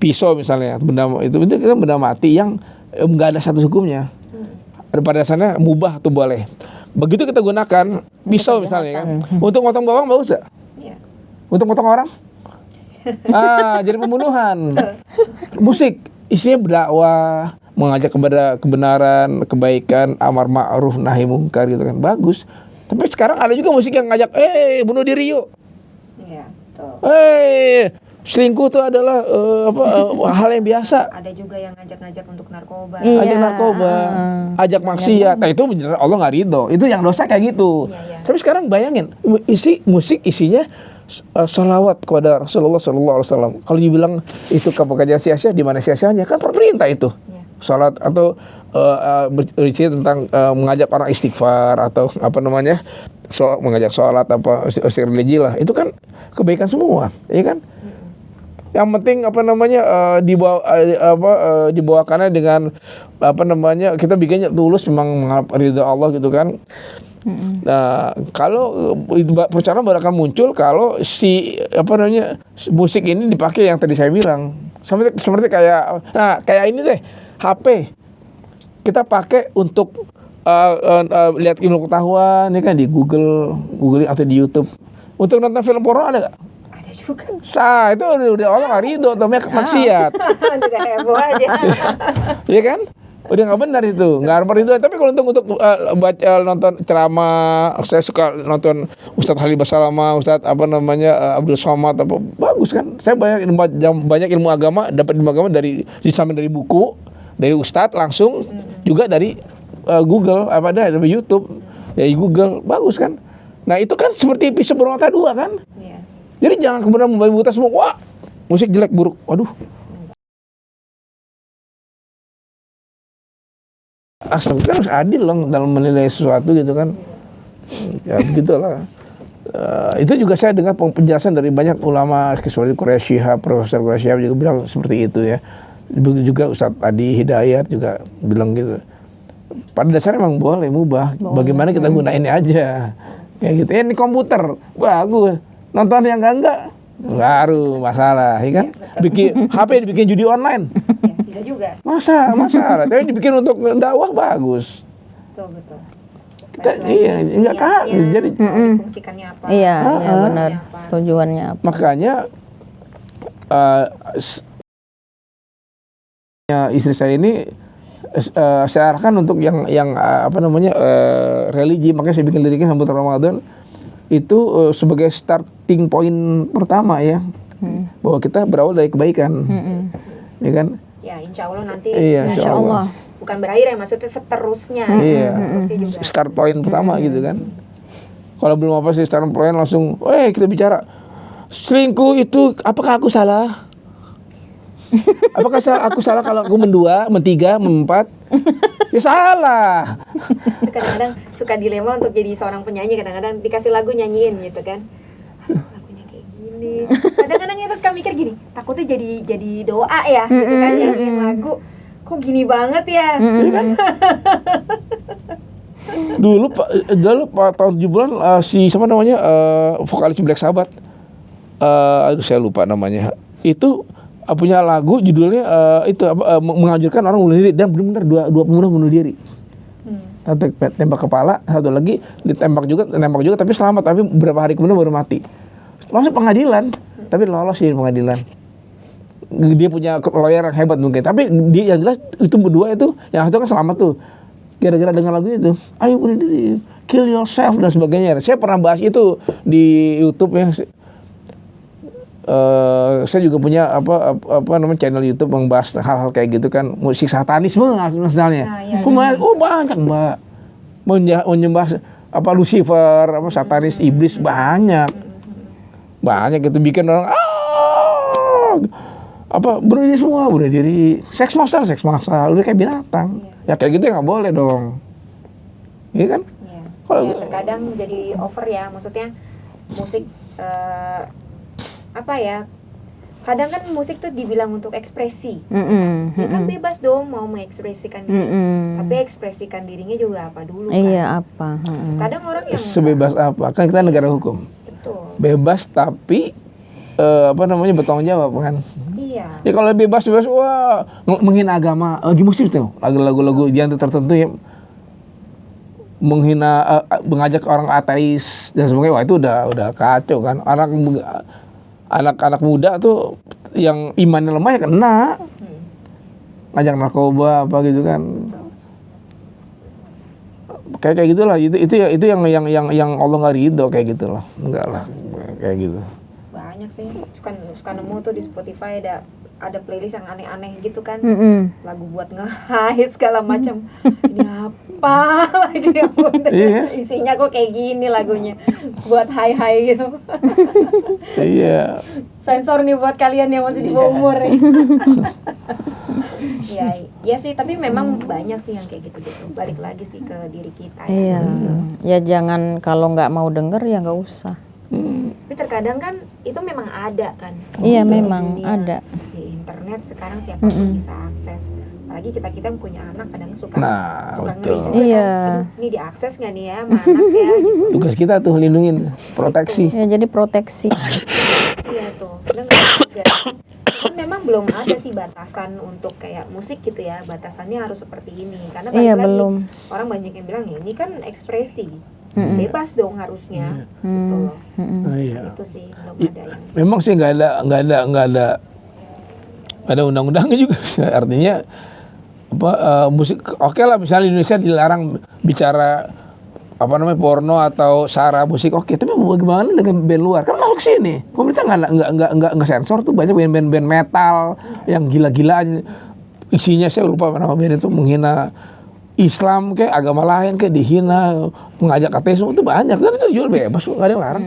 pisau misalnya, benda itu kan benda mati yang nggak ada satu hukumnya. Pada dasarnya mubah atau boleh. Begitu kita gunakan pisau misalnya kan, untuk motong bawang bagus gak? Iya. Untuk motong orang? Jadi pembunuhan. Musik isinya berdakwah, mengajak kepada kebenaran, kebaikan, amar ma'ruf, nahi mungkar gitu kan, bagus. Tapi sekarang ada juga musik yang ngajak, bunuh diri yuk. Iya, betul. Selingkuh itu adalah hal yang biasa. Ada juga yang ngajak-ngajak untuk narkoba. Iya. Ajak narkoba, ajak maksiat. Nah itu bener Allah nggak ridho. Itu yang dosa kayak gitu. Iya. Tapi sekarang bayangin, musik isinya salawat kepada Rasulullah SAW. Kalau dibilang itu pekerjaan sia-sia, di mana sia-sianya? Kan perintah itu. Iya. Salat atau berisi tentang mengajak orang istighfar atau mengajak sholat istighfar religi lah. Itu kan kebaikan semua, ya kan? Yang penting dibawakannya dengan kita bikinnya tulus, memang mengharap ridha Allah gitu kan. Nah, kalau percakapan baru akan muncul kalau musik ini dipakai yang tadi saya bilang. Seperti kayak ini deh, HP. Kita pakai untuk lihat ilmu pengetahuan, ini kan di Googling atau di YouTube. Untuk nonton film porno ada nggak? Juga. Itu udah Allah nggak ridho, namanya maksiat. Juga heboh aja. Iya kan? Udah nggak benar itu, nggak harus itu. Tapi kalau untuk nonton ceramah, saya suka nonton Ustadz Khalil Basalamah, Ustadz Abdul Somad, bagus kan? Saya banyak ilmu agama, dapat ilmu agama dari buku, dari Ustadz langsung, juga dari Google, dari YouTube, dari Google, bagus kan? Nah itu kan seperti pisau bermata dua kan? Iya. Jadi jangan kemudian membabi buta semua, wah musik jelek buruk, waduh Astaga, kan harus adil loh dalam menilai sesuatu gitu kan. Ya begitulah. Itu juga saya dengar penjelasan dari banyak ulama seperti Quraisy Shihab, Profesor Quraisy Shihab juga bilang seperti itu ya. Begitu juga Ustadz Adi Hidayat juga bilang gitu. Pada dasarnya memang boleh mubah. Bagaimana kita gunainnya aja. Kayak gitu. Ini komputer bagus. Nonton yang enggak baru masalah, ya kan? Bikin HP dibikin judi online. Ya, bisa juga. Masalah. Tapi dibikin untuk dakwah bagus. Betul. Kita iya enggak kah? Jadi fungsikannya apa? Iya, benar. Tujuannya apa? makanya istri saya ini saya arahkan untuk yang religi, makanya saya bikin liriknya Sambut Ramadan itu sebagai starting point pertama ya, bahwa kita berawal dari kebaikan, ya kan? Ya, insya Allah nanti. Iya, insya Allah. Bukan berakhir ya, maksudnya seterusnya. Iya, Seterusnya juga. start point pertama gitu kan. Kalau belum apa sih start point langsung, kita bicara selingkuh itu, apakah aku salah? Apakah aku salah kalau aku mendua, mentiga, memempat? Ya salah. Kadang-kadang suka dilema untuk jadi seorang penyanyi, kadang-kadang dikasih lagu nyanyiin gitu kan. Lagunya kayak gini. Kadang-kadang kita suka mikir gini, takutnya jadi doa ya gitu kan, nyanyiin lagu. Kok gini banget ya? Dulu tahun 70-an si siapa namanya vokalis Black Sabbath, saya lupa namanya, itu punya lagu judulnya mengajarkan orang bunuh diri, dan benar-benar dua pemuda bunuh diri. Tembak kepala, satu lagi ditembak juga, tapi selamat, tapi beberapa hari kemudian baru mati. Masuk pengadilan, tapi lolos di pengadilan. Dia punya lawyer yang hebat mungkin, tapi dia yang jelas itu berdua itu yang satu kan selamat tuh gara-gara dengar lagu itu, ayo bunuh diri, kill yourself dan sebagainya. Saya pernah bahas itu di YouTube ya. Saya juga punya channel YouTube membahas hal-hal kayak gitu kan, musik satanisme misalnya. Banyak Mbak, menyembah Lucifer, satanis iblis, banyak itu bikin orang bunuh diri semua, bunuh diri, seks massal, udah kayak binatang. Ya kayak gitu nggak boleh dong, iya kan? Kalau terkadang jadi over ya, maksudnya musik kadang kan musik tuh dibilang untuk ekspresi, ya kan bebas dong mau mengekspresikan diri, tapi ekspresikan dirinya juga apa dulu kan? Iya apa? Kadang orang yang sebebas apa? Kan kita negara hukum, betul. Bebas tapi bertanggung jawab kan? Iya. Ya kalau bebas wah menghina agama, lagi musik tuh lagu-lagu genre tertentu ya, menghina mengajak orang ateis dan sebagainya, wah itu udah kacau kan. Anak-anak muda tuh yang imannya lemah ya kena, ngajak narkoba apa gitu kan. Kayak gitulah, itu yang Allah nggak ridho kayak gitulah, enggak lah kayak gitu. Banyak sih, suka nemu tuh di Spotify ada playlist yang aneh-aneh gitu kan, lagu buat nge-high segala macam. Ini apa lagi ya bunda? Isinya kok kayak gini lagunya, buat high gitu. Iya. Sensor nih buat kalian yang masih di bawah umur nih. Ya sih, tapi memang banyak sih yang kayak gitu-gitu. Balik lagi sih ke diri kita. Iya. Ya jangan, kalau nggak mau denger ya nggak usah. Tapi terkadang kan itu memang ada kan. Iya memang ada. Di internet sekarang siapapun bisa akses. Apalagi kita yang punya anak kadang suka ngeri juga iya. kan. Ini diakses nggak nih ya sama anak ya gitu. Tugas kita tuh lindungin, proteksi. Ya jadi proteksi. Iya tuh. Kadang juga. Kan memang belum ada sih batasan untuk kayak musik gitu ya. Batasannya harus seperti ini. Karena balik lagi belum. orang banyak yang bilang ya ini kan ekspresi. Bebas dong harusnya, gitu loh. Iya. Itu sih belum ada yang. Memang sih nggak ada undang-undangnya juga. Artinya musik oke lah, misalnya di Indonesia dilarang bicara porno atau sara musik, oke, tapi bagaimana dengan band luar? Kan masuk sini. Pemerintah nggak sensor tuh, banyak band metal yang gila-gilaan. Isinya saya lupa nama band itu, menghina Islam kayak agama lain kayak dihina, mengajak ateisme itu banyak. Dan itu jual bebas, nggak ada yang larang.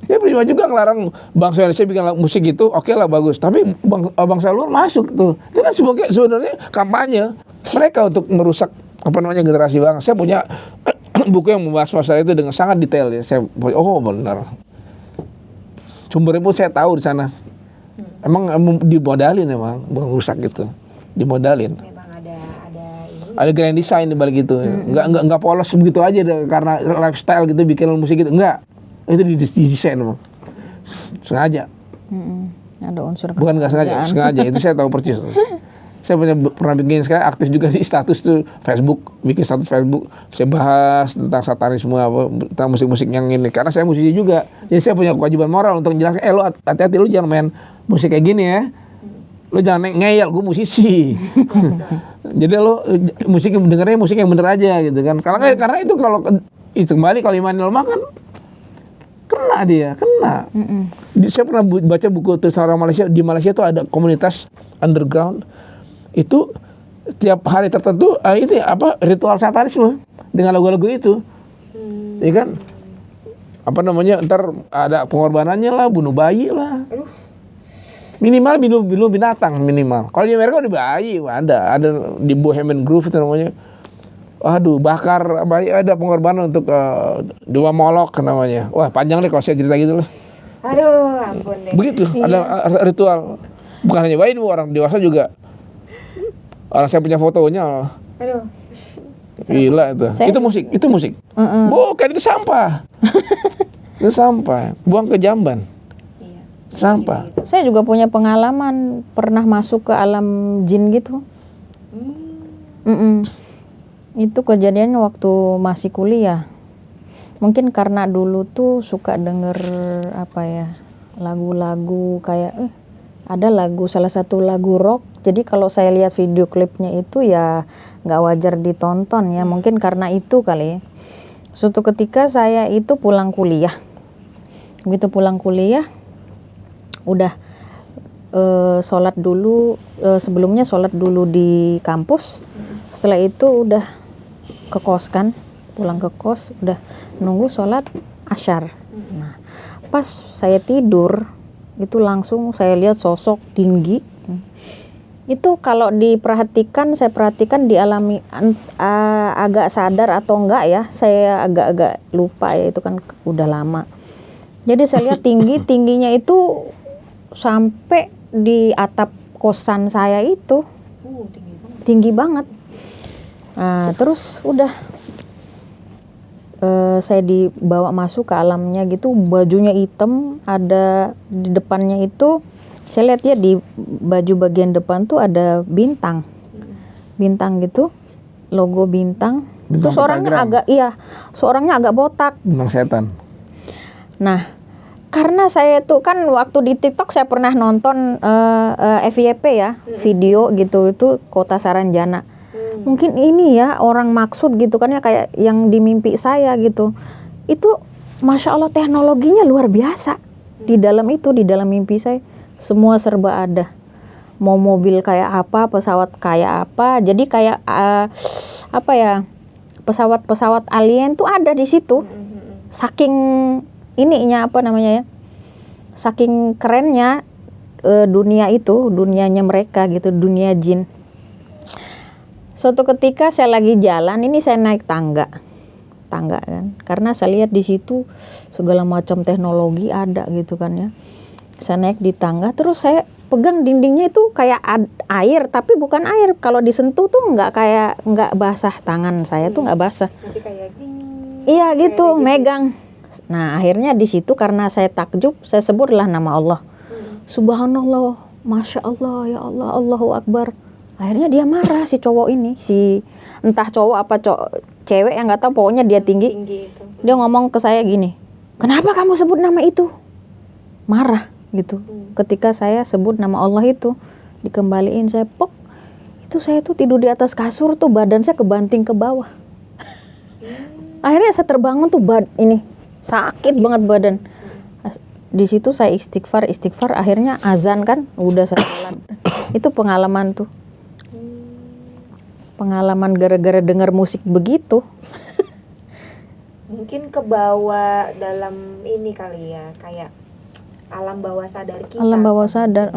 Ya percuma juga ngelarang bangsa Indonesia bikin musik gitu, oke lah bagus. Tapi bangsa luar masuk tuh. Itu kan sebenarnya kampanye mereka untuk merusak generasi bangsa. Saya punya buku yang membahas masalah itu dengan sangat detail ya. Saya benar. Sumbernya pun saya tahu di sana. Emang dimodalin emang, bukan rusak gitu. Dimodalin. Memang ada ini. Ada grand design di balik itu. Enggak polos begitu aja karena lifestyle gitu bikin musik gitu. Enggak. Itu didesain emang. Sengaja. Ada unsur Bukan nggak sengaja. Itu saya tahu persis. Saya pernah bikin sekali aktif juga di status tuh Facebook, bikin status Facebook. Saya bahas tentang satanisme tentang musik-musik yang ini. Karena saya musisi juga, jadi saya punya kewajiban moral untuk menjelaskan. Lo hati-hati, lo jangan main musik kayak gini ya. Lo jangan ngeyel, gue musisi. Jadi lo dengernya musik yang bener aja gitu kan. Karena itu kalau kembali kalau imannya lemah kan kena dia. Saya pernah baca buku tulisan orang Malaysia. Di Malaysia tuh ada komunitas underground. Itu tiap hari tertentu ini ritual satanisme dengan lagu-lagu itu. Ya kan? Ntar ada pengorbanannya lah, bunuh bayi lah. Minimal bunuh binatang minimal. Kalau di Amerika udah bayi, ada di Bohemian Grove itu namanya. Bakar bayi, ada pengorbanan untuk dewa Molok namanya. Wah, panjang deh kalau saya cerita gitu lah. Aduh, ampun deh. Begitu, ada ritual. Bukan hanya bayi, orang dewasa juga. Orang saya punya fotonya. Aduh. Gila itu. Itu musik. Bukan, itu sampah. Itu sampah. Buang ke jamban. Iya. Sampah. Saya juga punya pengalaman pernah masuk ke alam jin gitu. Itu kejadiannya waktu masih kuliah. Mungkin karena dulu tuh suka denger lagu-lagu kayak ada salah satu lagu rock. Jadi kalau saya lihat video klipnya itu ya nggak wajar ditonton ya. Mungkin karena itu kali ya. Suatu ketika saya itu pulang kuliah. Begitu pulang kuliah, udah sholat dulu. Sebelumnya sholat dulu di kampus. Setelah itu udah ke kos kan, pulang ke kos, udah nunggu sholat asyar. Nah, pas saya tidur itu langsung saya lihat sosok tinggi. Itu kalau saya perhatikan dialami agak sadar atau enggak ya, saya agak-agak lupa ya, itu kan udah lama. Jadi saya lihat tingginya itu sampai di atap kosan saya itu. Tinggi banget. Nah, terus udah saya dibawa masuk ke alamnya gitu, bajunya hitam, ada di depannya itu saya lihat ya di baju bagian depan tuh ada bintang gitu, logo bintang. Terus orangnya agak botak. Bintang setan. Nah, karena saya tuh kan waktu di TikTok saya pernah nonton FYP ya, video gitu, itu Kota Saranjana. Mungkin ini ya orang maksud gitu kan ya, kayak yang di mimpi saya gitu. Itu Masya Allah teknologinya luar biasa. Di dalam mimpi saya semua serba ada. Mau mobil kayak apa, pesawat kayak apa. Jadi kayak pesawat-pesawat alien tuh ada di situ. Saking ininya saking kerennya dunianya mereka gitu, dunia jin. Suatu ketika saya lagi jalan, ini saya naik tangga kan, karena saya lihat di situ segala macam teknologi ada gitu kan ya. Saya naik di tangga, terus saya pegang dindingnya itu kayak air, tapi bukan air. Kalau disentuh tuh nggak basah, tangan saya tuh nggak basah. Tapi kayak iya gitu, megang. Nah akhirnya di situ karena saya takjub, saya sebutlah nama Allah. Subhanallah, Masya Allah, ya Allah, Allahu Akbar. Akhirnya dia marah si cowok ini, entah cowok apa cewek yang nggak tahu, pokoknya dia tinggi itu. Dia ngomong ke saya gini, kenapa kamu sebut nama itu? Marah gitu. Ketika saya sebut nama Allah itu, dikembaliin, saya pok. Itu saya tuh tidur di atas kasur tuh, badan saya kebanting ke bawah. Akhirnya saya terbangun tuh ini sakit banget badan. Di situ saya istighfar, akhirnya azan kan, udah saya sholat. Itu pengalaman tuh. Pengalaman gara-gara dengar musik begitu. Mungkin kebawa dalam ini kali ya, kayak alam bawah sadar kita. Alam bawah sadar.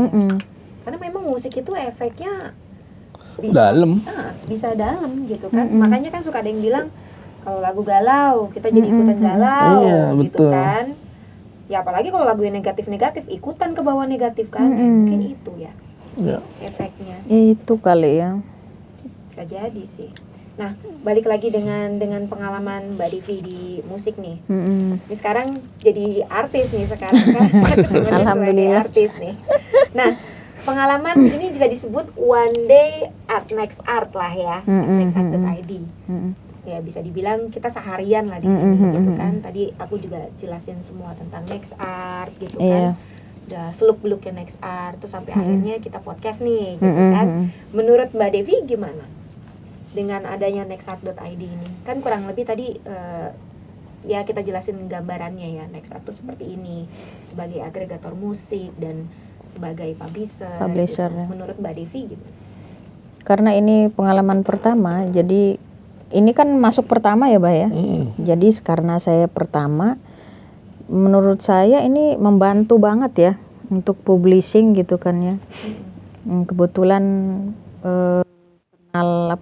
Karena memang musik itu efeknya bisa dalam gitu kan. Makanya kan suka ada yang bilang kalau lagu galau kita jadi ikutan galau gitu betul. kan. Ya apalagi kalau lagu yang negatif-negatif ikutan ke bawah negatif kan. Mungkin itu ya efeknya. Itu kali ya. Bisa jadi sih. Nah, balik lagi dengan pengalaman Mbak Devi di musik nih. Ini sekarang jadi artis nih sekarang kan. Alhamdulillah. Artis nih. Nah, pengalaman ini bisa disebut one day at Next Art lah ya. Nextart.id. Ya bisa dibilang kita seharian lah di sini gitu kan. Tadi aku juga jelasin semua tentang Next Art gitu kan. Udah seluk-beluknya Next Art terus sampai akhirnya kita podcast nih gitu kan. Menurut Mbak Devi gimana dengan adanya Nextart.id ini? Kan kurang lebih tadi ya kita jelasin gambarannya ya. Nextart itu seperti ini sebagai agregator musik dan sebagai publisher gitu. Ya. Menurut Mbak Devi gimana? Karena ini pengalaman pertama, jadi ini kan masuk pertama ya, Mbak ya. Jadi karena saya pertama, menurut saya ini membantu banget ya untuk publishing gitu kan ya. Kebetulan kenal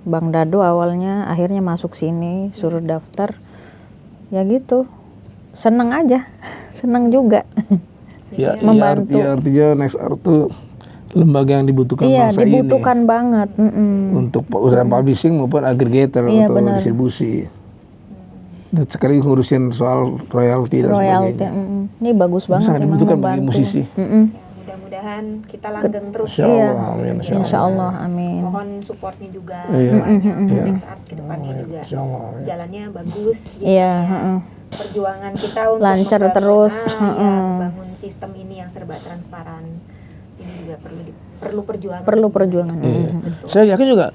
Bang Dado awalnya, akhirnya masuk sini, suruh daftar. Ya gitu. Seneng aja. Seneng juga. Ya, membantu. Artinya Next Art tuh lembaga yang dibutuhkan bangsa ini. Iya, dibutuhkan banget. Untuk usaha publishing maupun aggregator atau distribusi. Dan sekali ngurusin soal royalti dan sebagainya. Ini bagus banget. Sangat dibutuhkan bagi musisi. Mudah-mudahan kita langgeng terus. Insya Allah, amin. Mohon supportnya juga. Next Art ke depannya juga. Jalannya bagus. Perjuangan kita untuk lancar terus. Bangun sistem ini yang serba transparan. Ini juga perlu perjuangan. Perlu perjuangan. Saya yakin juga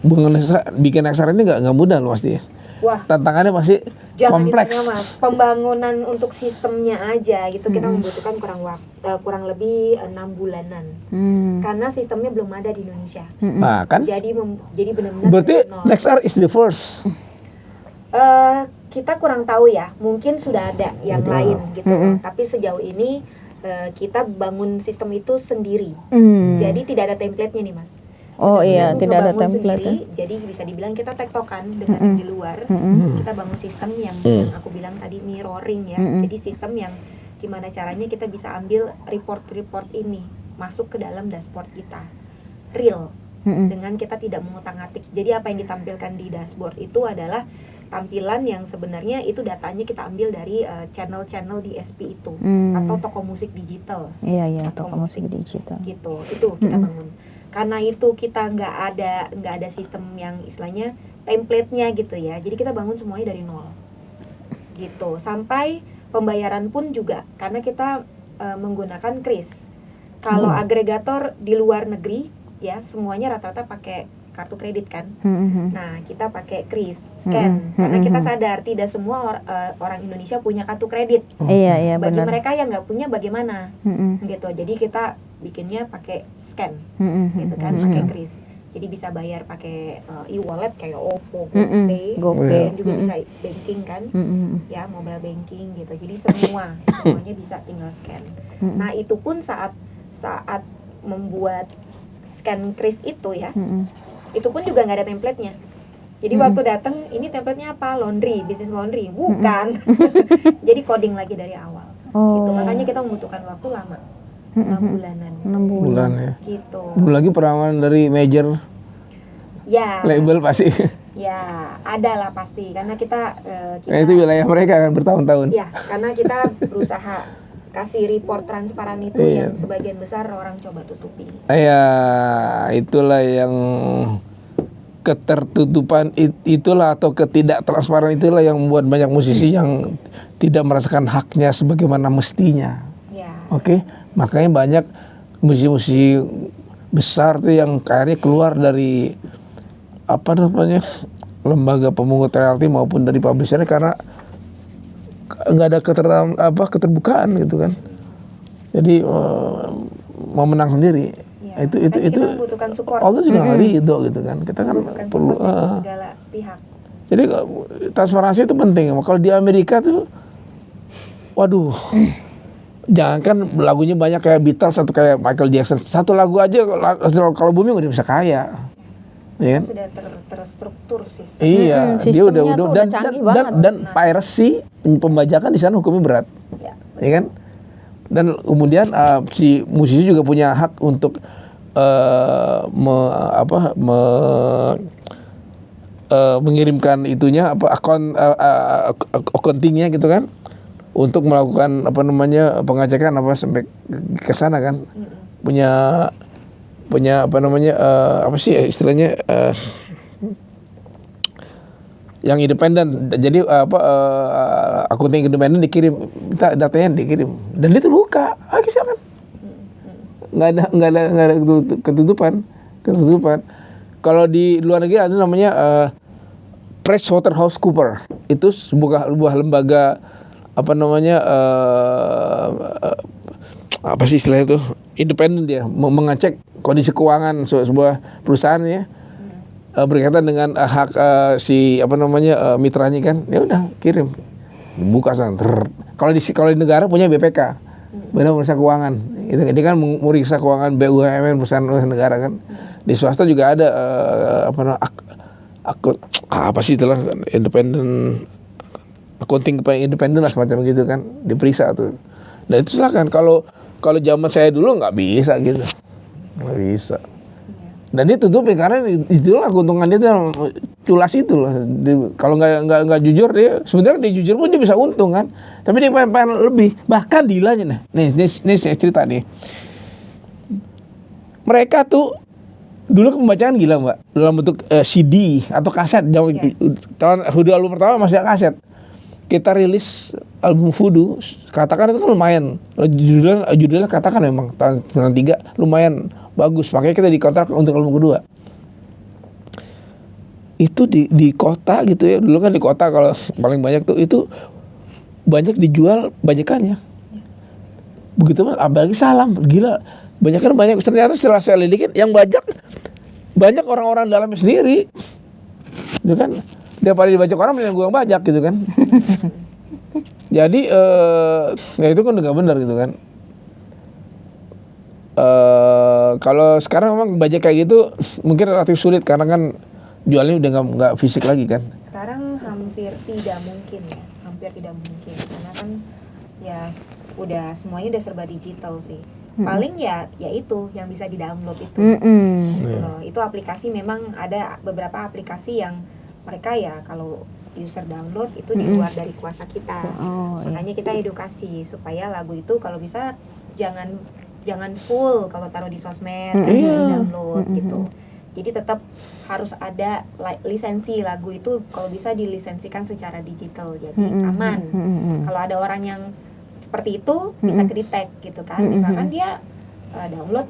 bikin Next Art ini nggak mudah loh pasti. Wah, tantangannya pasti kompleks. Ditanya, Mas. Pembangunan untuk sistemnya aja gitu kita membutuhkan kurang lebih 6 bulanan. Karena sistemnya belum ada di Indonesia. Nah, kan? Jadi benar-benar. Berarti Next Art is the first. Kita kurang tahu ya. Mungkin sudah ada yang lain gitu. Tapi sejauh ini kita bangun sistem itu sendiri. Jadi tidak ada template-nya nih, Mas. Tidak ada template sendiri, jadi bisa dibilang kita tektokan dengan yang di luar. Kita bangun sistem yang aku bilang tadi mirroring ya. Jadi sistem yang gimana caranya kita bisa ambil report ini masuk ke dalam dashboard kita real dengan kita tidak mengutak-atik. Jadi apa yang ditampilkan di dashboard itu adalah tampilan yang sebenarnya itu datanya kita ambil dari channel-channel di SP itu atau toko musik digital. Toko musik digital. Gitu. Itu kita bangun. Karena itu kita nggak ada sistem yang istilahnya template-nya gitu ya. Jadi kita bangun semuanya dari nol. Gitu. Sampai pembayaran pun juga karena kita menggunakan kris. Kalau agregator di luar negeri ya semuanya rata-rata pakai kartu kredit kan. Nah, kita pakai kris, scan. Karena kita sadar tidak semua orang Indonesia punya kartu kredit. Iya, bagi benar. mereka yang nggak punya bagaimana? Gitu. Jadi kita bikinnya pakai scan. Gitu kan, pakai kris. Jadi bisa bayar pakai e-wallet kayak OVO, GoPay, dan juga bisa banking kan. Ya, mobile banking gitu. Jadi semuanya bisa tinggal scan. Nah, itu pun saat membuat scan kris itu ya. Itu pun juga nggak ada template-nya. Jadi waktu datang ini template-nya apa? Laundry, bisnis laundry. Bukan. Jadi coding lagi dari awal. Gitu. Makanya kita membutuhkan waktu lama. 6 bulanan. 6 bulan ya. Gitu. Belum lagi perawanan dari major label pasti. Ya, ada lah pasti. Karena kita itu wilayah mereka kan bertahun-tahun. Ya, karena kita berusaha kasih report transparan itu yang sebagian besar orang coba tutupi. Ya, itulah yang ketertutupan itulah atau ketidaktransparan itulah yang membuat banyak musisi yang tidak merasakan haknya sebagaimana mestinya. Ya. Oke, makanya banyak musisi-musisi besar tuh yang akhirnya keluar dari lembaga pemungut royalti maupun dari publishernya karena nggak ada keterbukaan gitu kan. Jadi mau menang sendiri. Ya, itu kita membutuhkan support. Allah juga nggak ridho gitu kan. Kita kan perlu dari segala pihak. Jadi transparansi itu penting. Kalau di Amerika tuh waduh. Jangankan lagunya banyak kayak Beatles atau kayak Michael Jackson. Satu lagu aja kalau booming udah bisa kaya. ya kan? Sudah terstruktur sistem. Iya, dia sistemnya tuh udah canggih banget. dan piracy, pembajakan di sana hukumnya berat, ya kan? Dan kemudian si musisi juga punya hak untuk mengirimkan itunya accountingnya gitu kan, untuk melakukan pengecekan sampai ke sana kan, punya istilahnya yang independen. Jadi accounting independen dikirim, minta datanya dikirim, dan dia terbuka, silakan. Nggak ada ketutupan. Kalau di luar negeri ada namanya PricewaterhouseCoopers. Itu sebuah lembaga apa sih istilahnya itu, independen, dia mengecek kondisi keuangan sebuah perusahaan ya, berkaitan dengan hak mitranya kan, ya udah kirim, buka sana. Kalau di negara punya BPK, Badan Pemeriksa Keuangan, itu kan meriksa keuangan BUMN, perusahaan negara kan. Di swasta juga ada independen, accounting independen lah semacam gitu kan, diperiksa tuh. Dan itu silakan. Kalau zaman saya dulu nggak bisa gitu, nggak bisa. Dan dia tutupin karena itulah keuntungan dia tuh, culas itu loh. Kalau nggak jujur, dia sebenarnya dia jujur pun dia bisa untung kan, tapi dia pengen lebih. Bahkan dealannya nih saya cerita nih, mereka tuh dulu pembacaan gila mbak, dalam bentuk CD atau kaset. Tahun Voodoo album pertama masih ada kaset. Kita rilis album Voodoo, katakan itu kan lumayan, judulnya katakan memang tahun 93 lumayan bagus, makanya kita dikontrak untuk album kedua. Itu di kota gitu ya, dulu kan di kota kalau paling banyak tuh, itu banyak dijual bajakannya. Begitu mas, apalagi Salam, gila, banyak. Ternyata setelah saya lidikin, yang bajak banyak orang-orang dalamnya sendiri, itu kan. Daripada dibajak orang, mending gue yang bajak gitu kan. Jadi ya itu kan udah gak benar gitu kan. Kalau sekarang memang bajak kayak gitu mungkin relatif sulit, karena kan jualnya udah nggak fisik lagi kan. Sekarang hampir tidak mungkin karena kan ya udah semuanya udah serba digital sih. Paling ya itu yang bisa di-download itu. Itu aplikasi, memang ada beberapa aplikasi yang mereka ya kalau user download itu di luar dari kuasa kita. Makanya kita edukasi supaya lagu itu kalau bisa jangan full kalau taruh di sosmed kan, download gitu. Jadi tetap harus ada lisensi lagu itu, kalau bisa dilisensikan secara digital, jadi aman. Kalau ada orang yang seperti itu bisa kedetek gitu kan. Misalkan dia download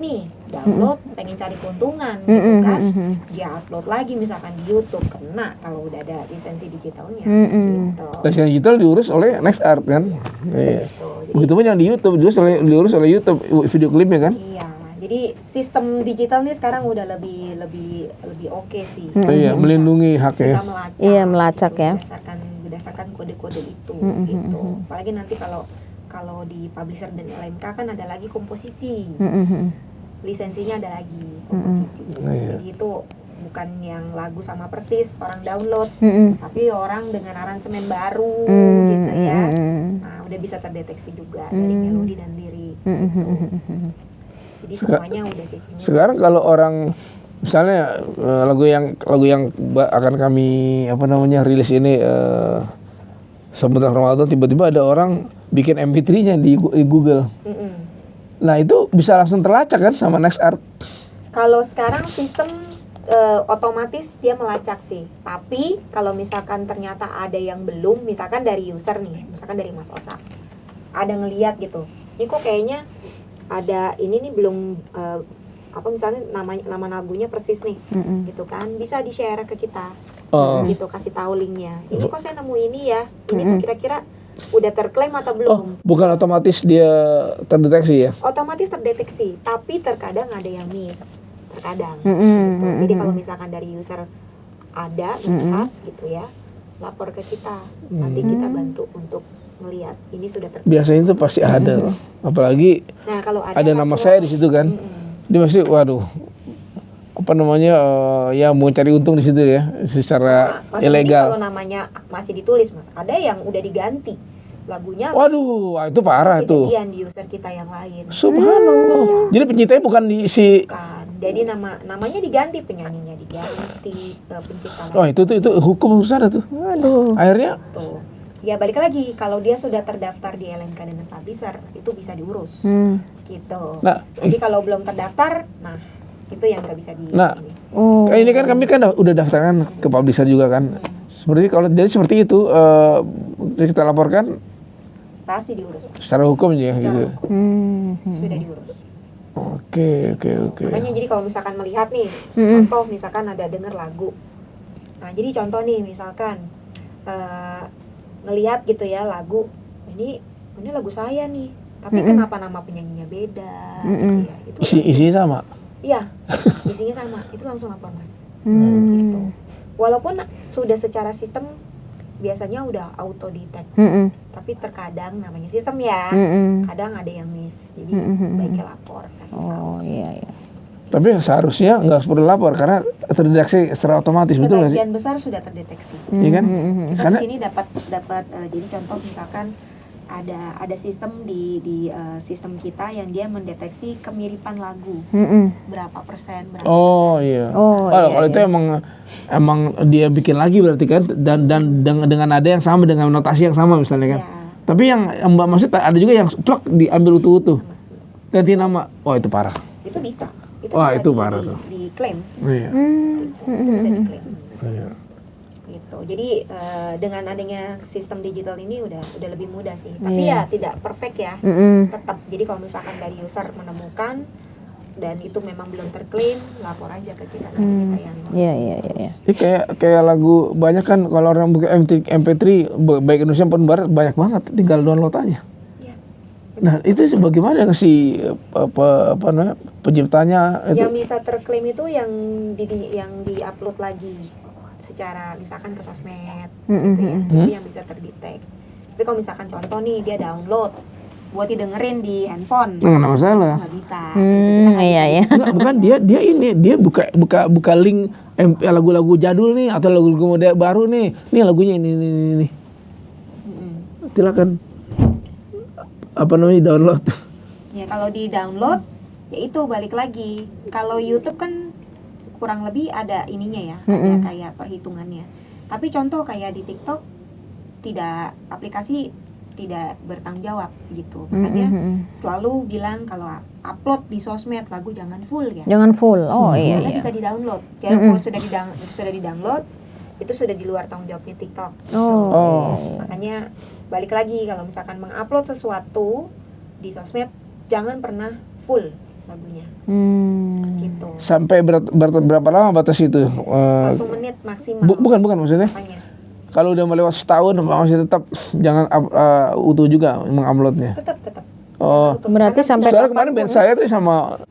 pengen cari keuntungan gitu kan, dia upload lagi misalkan di YouTube, kena kalau udah ada lisensi digitalnya gitu. Lisensi digital diurus oleh NextArt kan. Begitupun yang di YouTube diurus oleh YouTube video klipnya kan. Iya, jadi sistem digital nih sekarang udah lebih oke sih. Iya, melindungi haknya. Bisa melacak. Iya, melacak ya. Berdasarkan kode-kode itu gitu. Apalagi nanti kalau di publisher dan LMK kan ada lagi komposisi, lisensinya ada lagi komposisi. Jadi itu bukan yang lagu sama persis orang download, tapi orang dengan aransemen baru gitu ya. Nah udah bisa terdeteksi juga dari melodi dan lirik. Gitu. Jadi semuanya udah sistemnya. Sekarang kalau orang misalnya lagu yang akan kami rilis ini sebentar Ramadan, tiba-tiba ada orang bikin MP3-nya di Google. Nah itu bisa langsung terlacak kan sama NextArt. Kalau sekarang sistem otomatis dia melacak sih. Tapi kalau misalkan ternyata ada yang belum, misalkan dari user nih, misalkan dari Mas Osa, ada ngeliat gitu, ini kok kayaknya ada ini nih belum misalnya nama lagunya persis nih, gitu kan, bisa di share ke kita, gitu, kasih tahu linknya. Ini kok saya nemu ini ya, ini tuh kira-kira udah terklaim atau belum? Bukan otomatis dia terdeteksi ya? Otomatis terdeteksi, tapi terkadang ada yang miss, terkadang. Gitu. Jadi kalau misalkan dari user ada melihat gitu ya, lapor ke kita, nanti kita bantu untuk melihat ini sudah terklaim. Biasanya itu pasti ada loh, apalagi kalau ada nama saya di situ kan. Dia pasti waduh, apa namanya ya mau cari untung di situ ya secara Mas Budi ilegal. kalau namanya masih ditulis Mas, ada yang udah diganti lagunya. Waduh, itu parah tuh. Kejadian di user kita yang lain. Subhanallah. Jadi penciptanya bukan di si. Kan. Jadi namanya diganti, penyanyinya diganti, pencipta Oh itu hukum besar tuh. Waduh. Akhirnya tuh. Ya balik lagi, kalau dia sudah terdaftar di LMK dan Publisher itu bisa diurus, gitu. Nah, Jadi kalau belum terdaftar, nah itu yang nggak bisa di. Nah, ini. Oh. ini kan kami kan udah daftarkan ke publisher juga kan. Seperti kalau jadi seperti itu kita laporkan Pasti diurus, Mas. secara hukum ya gitu. Sudah diurus. Oke. Makanya jadi kalau misalkan melihat nih, contoh misalkan ada denger lagu. Nah jadi contoh nih misalkan ngelihat gitu ya lagu, ini lagu saya nih, tapi kenapa nama penyanyinya beda, gitu ya. Itu Isinya sama. iya, isinya sama, itu langsung lapor Mas. Gitu. Walaupun sudah secara sistem biasanya udah auto detect, tapi terkadang namanya sistem ya, kadang ada yang miss, jadi baiknya lapor, kasih tahu. Oh iya. Tapi seharusnya nggak perlu lapor karena terdeteksi secara otomatis, betul nggak sih? Sebagian besar sudah terdeteksi. Iya kan? Kita Karena di sini dapat jadi contoh misalkan ada sistem di sistem kita yang dia mendeteksi kemiripan lagu, berapa persen. oh iya. Kalau itu emang dia bikin lagi berarti kan dan dengan nada yang sama dengan notasi yang sama misalnya kan. Iya. Tapi yang Mbak maksud ada juga yang plek diambil utuh-utuh. Ganti nama. Oh itu parah. Itu bisa. Wah, bisa itu parah tuh. diklaim. Iya. Itu bisa diklaim. Iya. Gitu. Jadi dengan adanya sistem digital ini udah lebih mudah sih. Tapi ya tidak perfect ya. Tetap. Jadi kalau misalkan dari user menemukan dan itu memang belum terklaim, lapor aja ke kita nanti kita yang. Iya. Ini kayak lagu banyak kan kalau orang buka MP3 baik Indonesia maupun Barat banyak banget, tinggal download aja. Ya. Nah itu bagaimana si apa namanya penciptanya itu? Yang bisa terklaim itu yang di-upload lagi secara misalkan ke sosmed gitu ya. Itu yang bisa terdetek. Tapi kalau misalkan contoh nih dia download buat didengerin di handphone, Nggak masalah. nggak bisa. Kita nggak bisa. Iya. Enggak, bukan dia buka link lagu-lagu jadul nih atau lagu-lagu model baru nih. Nih lagunya ini. Silakan apa namanya download. Ya kalau di download ya itu balik lagi. Kalau YouTube kan kurang lebih ada ininya ya, ada kayak perhitungannya. Tapi contoh kayak di TikTok aplikasi tidak bertanggung jawab gitu. Makanya selalu bilang kalau upload di sosmed lagu jangan full ya. Jangan full. Oh iya. Karena bisa di-download. Jadi kalau sudah di-download itu sudah di luar tanggung jawabnya TikTok. Oh. Makanya balik lagi kalau misalkan mengupload sesuatu di sosmed jangan pernah full lagunya. Gitu. Sampai berapa lama batas itu? 1 menit maksimal. Bukan maksudnya. Makanya. Kalau udah melewat setahun masih tetap jangan utuh juga menguploadnya. Tetap. Oh. Berarti sampai Soalnya kemarin band saya tuh sama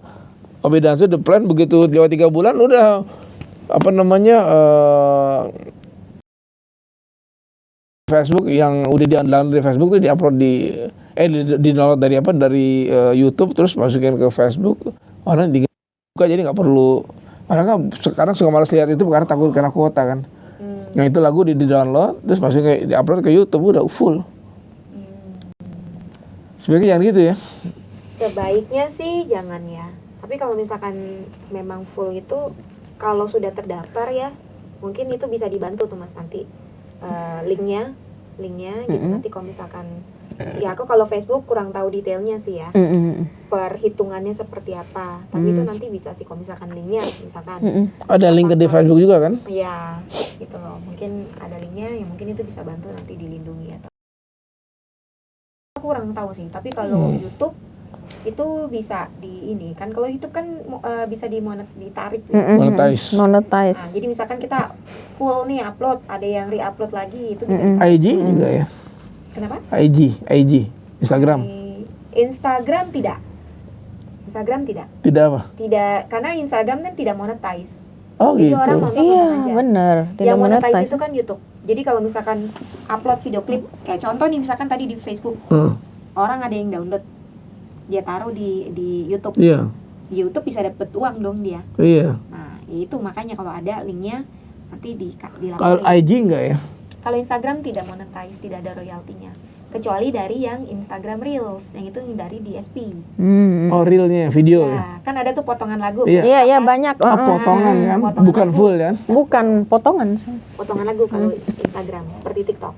Obe Danso The Plan begitu lewat 3 bulan udah apa namanya Facebook yang udah di-download dari Facebook tuh di-upload di-download dari YouTube terus masukin ke Facebook. Orang buka jadi nggak perlu. Orang kan sekarang suka malas lihat itu karena takut kena kuota kan. Nah itu lagu di-download terus masukin di-upload ke YouTube udah full. Sebaiknya jangan gitu ya. Sebaiknya sih jangan ya. Tapi kalau misalkan memang full itu kalau sudah terdaftar ya mungkin itu bisa dibantu tuh Mas nanti linknya gitu. Nanti kalau misalkan ya aku kalau Facebook kurang tahu detailnya sih ya perhitungannya seperti apa, tapi itu nanti bisa sih kalau misalkan linknya misalkan Ada link ke di Facebook juga kan? ya gitu loh, mungkin ada linknya yang mungkin itu bisa bantu nanti dilindungi atau aku kurang tahu sih. Tapi kalau YouTube itu bisa di ini kan, kalau YouTube kan bisa ditarik Monetize. Nah, jadi misalkan kita full nih upload, ada yang re-upload lagi itu bisa ditarik. IG juga ya. Kenapa? IG Instagram. Instagram tidak. Tidak apa? Tidak, karena Instagram kan tidak monetize. Oh Jadi gitu. orang nonton Iya, aja. bener. Tidak Yang monetize monetize. itu kan YouTube. Jadi kalau misalkan upload video klip, kayak contoh nih misalkan tadi di Facebook, orang ada yang download, dia taruh di YouTube. Iya. Di YouTube bisa dapet uang dong dia. Iya. Nah Itu makanya kalau ada linknya nanti Kalau dilaporin. IG enggak ya? Kalau Instagram tidak monetize, tidak ada royaltinya. Kecuali dari yang Instagram Reels, yang itu dari DSP. Oh, realnya video ya? Ya, kan ada tuh potongan lagu. Iya. Iya, iya banyak. Oh, potongan kan, potongan bukan lagu. full kan? Bukan potongan sih. Potongan lagu kalau Instagram, seperti TikTok.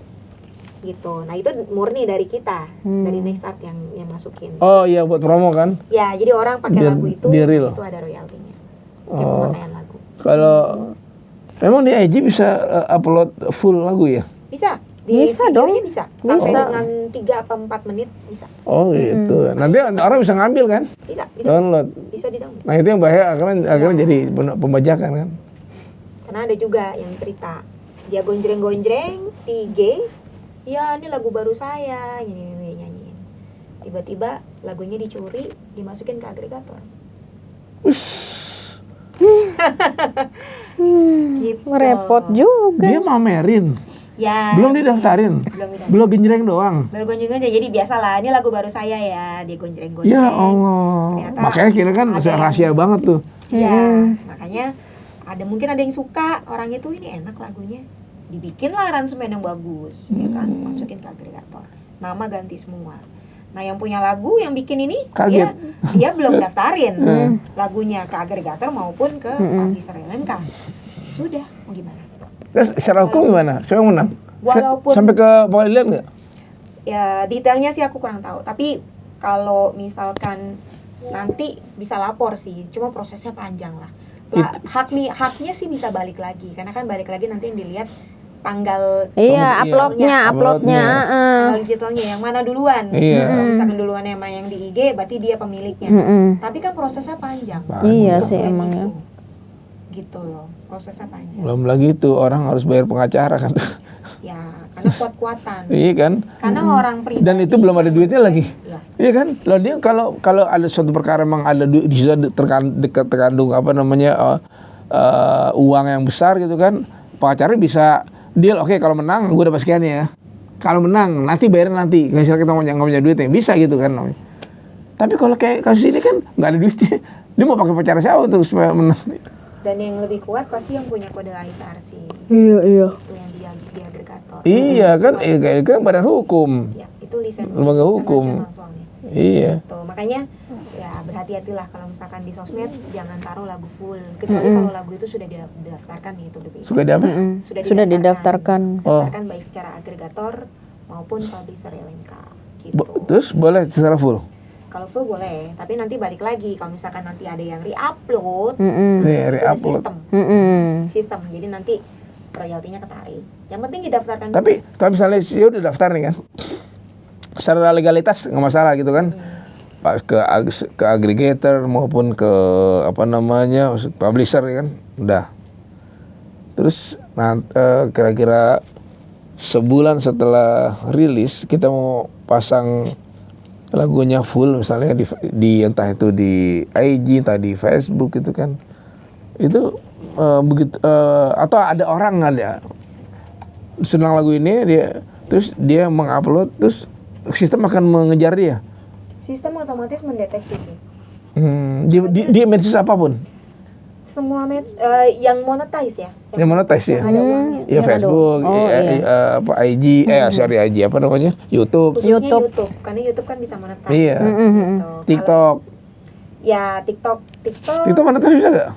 Gitu. Nah, itu murni dari kita, dari Next Art yang masukin. Oh iya, buat promo kan? Ya, jadi orang pakai Di- lagu itu di Reel. itu ada royaltinya. Setiap pemakaian lagu. Kalau memang di IG bisa upload full lagu ya? Bisa. Bisa videonya dong. bisa. Sampai Bisa. dengan 3 apa 4 menit bisa. Oh gitu. Nanti orang bisa ngambil kan? Bisa Download. bisa di-download. Nah itu yang bahaya akhirnya jadi pembajakan kan? Karena ada juga yang cerita dia gonjreng-gonjreng di IG, ya ini lagu baru saya, nyanyiin. Tiba-tiba lagunya dicuri, dimasukin ke agregator. Gitu. Repot juga. Dia mamerin, Ya. belum didaftarin, belum genjreng doang. Baru gonjreng-gonjreng, jadi biasalah ini lagu baru saya ya, dia gonjreng-gonjreng. Ya Allah. Ternyata Makanya kira kan ada rahasia banget tuh. Ya, makanya mungkin ada yang suka orang itu, ini enak lagunya, dibikin lah aransemen yang bagus, ya kan, masukin ke agregator, nama ganti semua. Nah yang punya lagu yang bikin ini Kaget. dia belum daftarin lagunya ke agregator maupun ke publisher LMK. Sudah, mau gimana? Terus secara hukum gimana? Siapa yang menang? Walaupun- Sampai ke pengadilan nggak? Ya detailnya sih aku kurang tahu, tapi kalau misalkan nanti bisa lapor sih, cuma prosesnya panjang lah. Haknya sih bisa balik lagi, karena kan balik lagi nanti yang dilihat tanggal Iya, Iya. uploadnya. Uploadnya. tanggal digitalnya yang mana duluan. Iya. Kalau misalkan duluan emang yang di IG, berarti dia pemiliknya. Tapi kan prosesnya panjang. Iya Untuk sih brand emang itu. ya. Gitu loh, prosesnya panjang. Belum lagi tuh orang harus bayar pengacara kan? Ya, karena kuat-kuatan. Iya kan? Karena orang pribadi. Dan itu belum ada duitnya lagi. Iya. Iya kan? Lalu dia kalau ada suatu perkara memang ada duit di situ terkandung apa namanya uang yang besar gitu kan, pengacara bisa deal, oke kalau menang gue dapat sekian ya. Kalau menang nanti bayarin nanti. Misalnya kita nggak punya duitnya bisa gitu kan. Tapi kalau kayak kasus ini kan nggak ada duitnya. Dia mau pakai pengacara siapa tuh supaya menang? Dan yang lebih kuat pasti yang punya kode ISRC. Iya. Itu yang di agregator. Iya kan? Itu kan badan hukum. Ya, itu lisensi Lembaga hukum. internasional soalnya. Iya. Tuh, makanya ya berhati-hatilah kalau misalkan di sosmed jangan taruh lagu full, kecuali kalau lagu itu sudah didaftarkan itu lebih. Suka dia apa? Sudah didaftarkan. Didaftarkan baik secara agregator maupun publisher LMK gitu. Terus boleh secara full? Kalau full boleh, tapi nanti balik lagi kalau misalkan nanti ada yang re-upload, Nih, itu ada re-upload. sistem. Jadi nanti royaltinya ketarik. Yang penting didaftarkan. Tapi kalau misalnya dia udah daftar nih kan, secara legalitas nggak masalah gitu kan, pas ke aggregator maupun ke apa namanya publisher ya kan, udah. Terus kira-kira sebulan setelah rilis kita mau pasang lagunya full misalnya di entah itu di IG, entah di Facebook gitu kan, itu begitu atau ada orang senang lagu ini terus dia mengupload, terus sistem akan mengejar dia. Sistem otomatis mendeteksi sih. Di medsos apapun. Semua yang monetize ya. Yang monetize ya. Ada uangnya. Ya Facebook, apa IG, sorry IG apa namanya? YouTube, Khususnya YouTube. YouTube. Karena YouTube kan bisa monetize. Iya. Gitu. TikTok. Ya TikTok Itu monetize bisa nggak?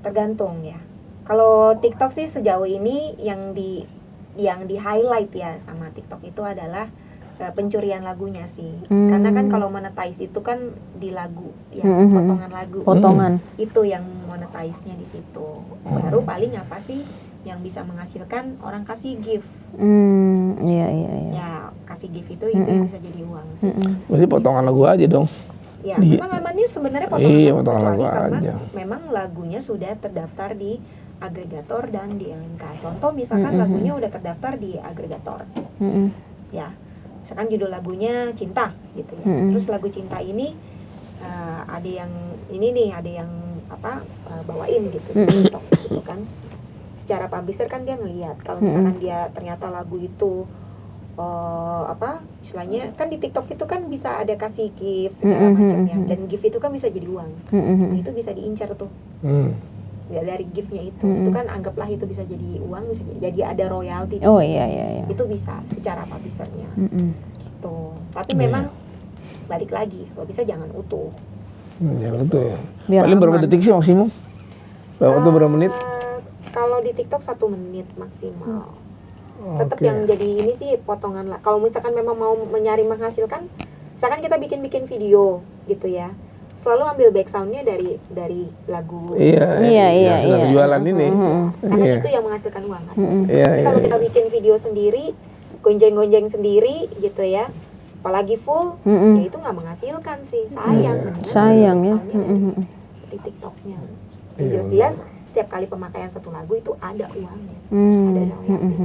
tergantung ya. Kalau TikTok sih sejauh ini yang di highlight ya sama TikTok itu adalah pencurian lagunya sih. Karena kan kalau monetize itu kan di lagu ya, potongan lagu. Potongan. Itu yang monetize-nya di situ. Baru paling apa sih yang bisa menghasilkan orang kasih gift. Iya. Ya, kasih gift itu yang bisa jadi uang sih. Berarti potongan lagu aja dong. Ya, memang ini sebenarnya potongan Iya, lagu, potongan kecuali lagu karena aja. memang lagunya sudah terdaftar di agregator dan di LMK. Contoh misalkan lagunya udah terdaftar di agregator. Ya. Misalkan judul lagunya Cinta gitu ya. Terus lagu Cinta ini ada yang bawain gitu di TikTok gitu kan. Secara publisher kan dia ngelihat kalau misalkan dia ternyata lagu itu istilahnya kan di TikTok itu kan bisa ada kasih gift segala macamnya, dan gift itu kan bisa jadi uang. Nah, itu bisa diincar tuh Ya, dari gift-nya itu kan anggaplah itu bisa jadi uang, bisa jadi ada royalti di Oh situ. iya. Itu bisa secara publishernya gitu. Tapi memang balik lagi, kalau bisa jangan utuh. Ya betul ya. Biar Paling berapa aman. detik sih maksimum? Berapa menit? Kalau di TikTok 1 menit maksimal. Tetap Oke. yang jadi ini sih potongan lah. Kalau misalkan memang mau mencari menghasilkan, misalkan kita bikin video gitu ya, selalu ambil back soundnya dari lagu. Iya. Sedang jualan ini. Karena Iya. itu yang menghasilkan uang kan. Iya, Tapi kalau kita bikin video sendiri, gonjeng-gonjeng sendiri gitu ya, apalagi full, ya itu nggak menghasilkan sih, sayang. Mendingan Sayang ya. soundnya dari TikToknya. Yang jelas-jelas setiap kali pemakaian satu lagu itu ada uangnya, ada royalti.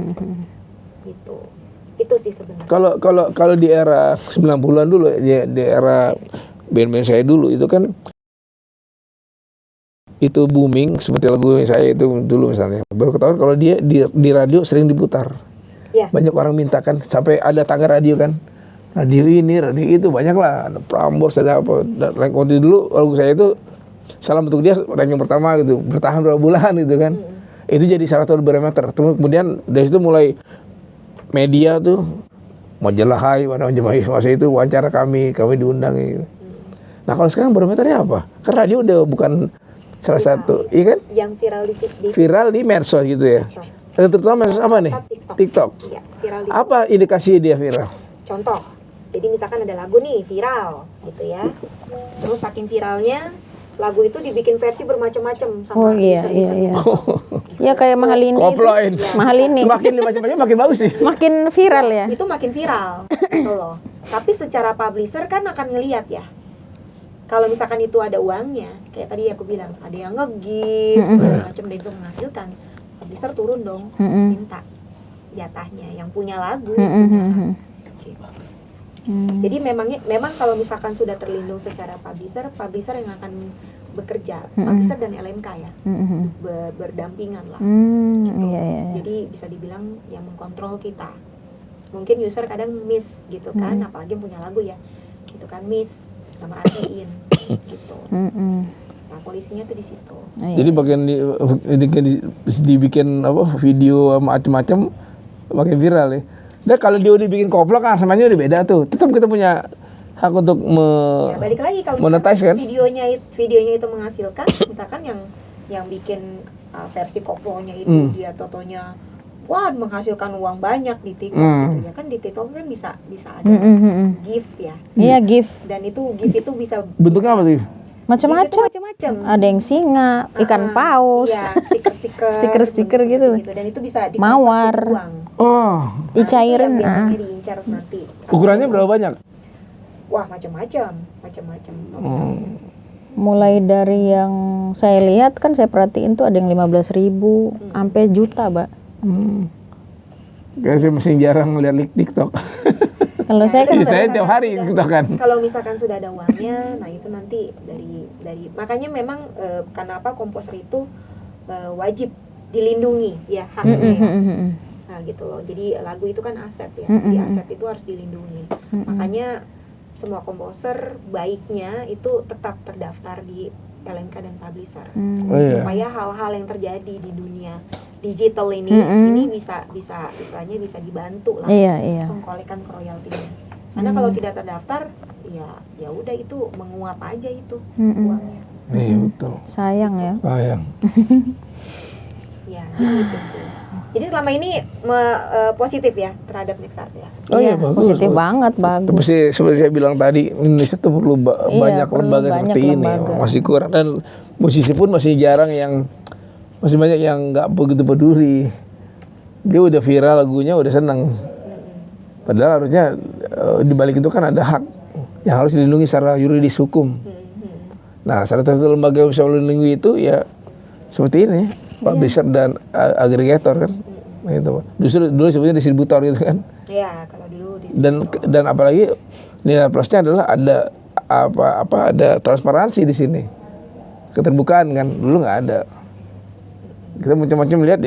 Gitu. Itu sih sebenarnya. Kalau di era 90-an dulu, di era band-band saya dulu itu kan itu booming seperti lagu saya itu dulu misalnya. Baru ketahuan kalau dia di radio sering diputar. Iya. Banyak orang minta kan, sampai ada tangga radio kan. Radio ini, radio itu banyak lah. Ada Prambors, ada apa. Dan waktu dulu lagu saya itu Salam Untuk Dia ranking pertama gitu, bertahan berapa bulan gitu kan. Itu jadi salah satu barometer. Kemudian dari situ mulai media tuh majalah Hai, masa itu wawancara kami diundang gitu. Nah kalau sekarang barometernya apa? Kan radio udah bukan salah satu, iya kan? Yang Viral di medsos gitu ya. medsos. Dan terutama medsos apa nih? TikTok. Iya, viral di Apa indikasi dia viral? contoh. Jadi misalkan ada lagu nih viral gitu ya. Terus saking viralnya lagu itu dibikin versi bermacam-macam sama Oh iya. Ya kayak Mahalini itu. Koploin. Mahalini. Makin macam-macam makin bagus sih. Makin viral ya. Itu makin viral gitu loh. Tapi secara publisher kan akan ngelihat ya. Kalau misalkan itu ada uangnya, kayak tadi aku bilang, ada yang nge-gift segala macam dan itu menghasilkan, publisher turun dong, minta jatahnya yang punya lagu. Gitu. Jadi memang kalau misalkan sudah terlindung secara publisher yang akan bekerja, publisher dan LMK ya, berdampingan lah. Gitu. Iya. Jadi bisa dibilang yang mengkontrol kita. Mungkin user kadang miss gitu kan, apalagi yang punya lagu ya, gitu kan miss, nggak merhatiin gitu. Nah polisinya tuh di situ. Jadi bagian dibikin apa video macam-macam makin viral ya. Dan kalau dia udah bikin koplok kan samanya udah beda tuh. Tetap kita punya hak untuk Ya balik lagi kalau monetize kan? videonya itu menghasilkan, misalkan yang bikin versi koplonya itu dia totonya wah menghasilkan uang banyak di TikTok gitu ya kan, di TikTok kan bisa ada gift ya. Iya, gift. Dan itu gift itu bisa bentuknya apa tuh? Macam-macam. macam-macam. Ada yang singa, ikan paus. Iya, stiker gitu. Dan itu bisa Mawar. di uang. Oh, Nah, itu Dicairin. yang biasanya diincar nanti. ukurannya berapa banyak? Wah, macam-macam nominalnya. Mulai dari yang saya lihat kan saya perhatiin tuh ada yang 15.000 sampai juta, Mbak. Kayak saya masih jarang lihat TikTok. Kalau saya kan Saya tiap hari TikTok kan. Kalau misalkan sudah ada uangnya, nah itu nanti dari makanya memang kenapa komposer itu wajib dilindungi ya haknya ya. Nah gitu loh. Jadi lagu itu kan aset ya. Jadi aset itu harus dilindungi. Makanya semua komposer baiknya itu tetap terdaftar di LMK dan publisher. Oh, iya. Supaya hal-hal yang terjadi di dunia digital ini bisa istilahnya bisa dibantu lah. Iya. Mengkolekkan royaltinya. Karena kalau tidak terdaftar ya udah itu menguap aja itu uangnya. Iya betul. sayang ya. Sayang. Ya gitu sih. Jadi selama ini positif ya terhadap Nexart ya. Oh iya, bagus. Positif banget, bagus. Seperti saya bilang tadi, Indonesia tuh perlu banyak perlu lembaga banyak seperti ini. lembaga. Masih kurang, dan musisi pun masih jarang masih banyak yang nggak begitu peduli. Dia udah viral lagunya, udah seneng. Padahal harusnya di balik itu kan ada hak yang harus dilindungi secara yuridis hukum. Nah, salah satu lembaga yang bisa melindungi itu ya seperti ini, publisher dan agregator kan. Nah, itu. Dulu sebutnya distributor gitu kan. Iya, kalau dulu distributor. Dan apalagi nilai plusnya adalah ada ada transparansi di sini. Keterbukaan kan, dulu nggak ada. Kita macam-macam lihat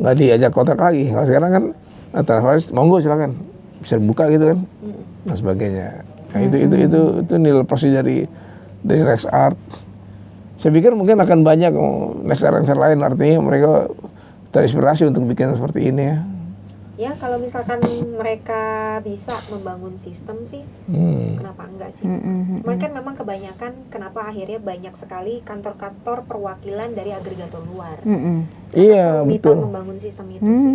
nggak diajak kontrak lagi. Kalau sekarang kan transparansi, monggo silakan bisa buka gitu kan, dan sebagainya. Nah, itu nilai plusnya dari Rexart. Saya pikir mungkin akan banyak next art lain, artinya mereka terinspirasi untuk bikin seperti ini ya. Ya kalau misalkan mereka bisa membangun sistem sih, kenapa enggak sih? Cuman kan memang kebanyakan kenapa akhirnya banyak sekali kantor-kantor perwakilan dari agregator luar. Iya, betul. betul. Membangun sistem itu sih,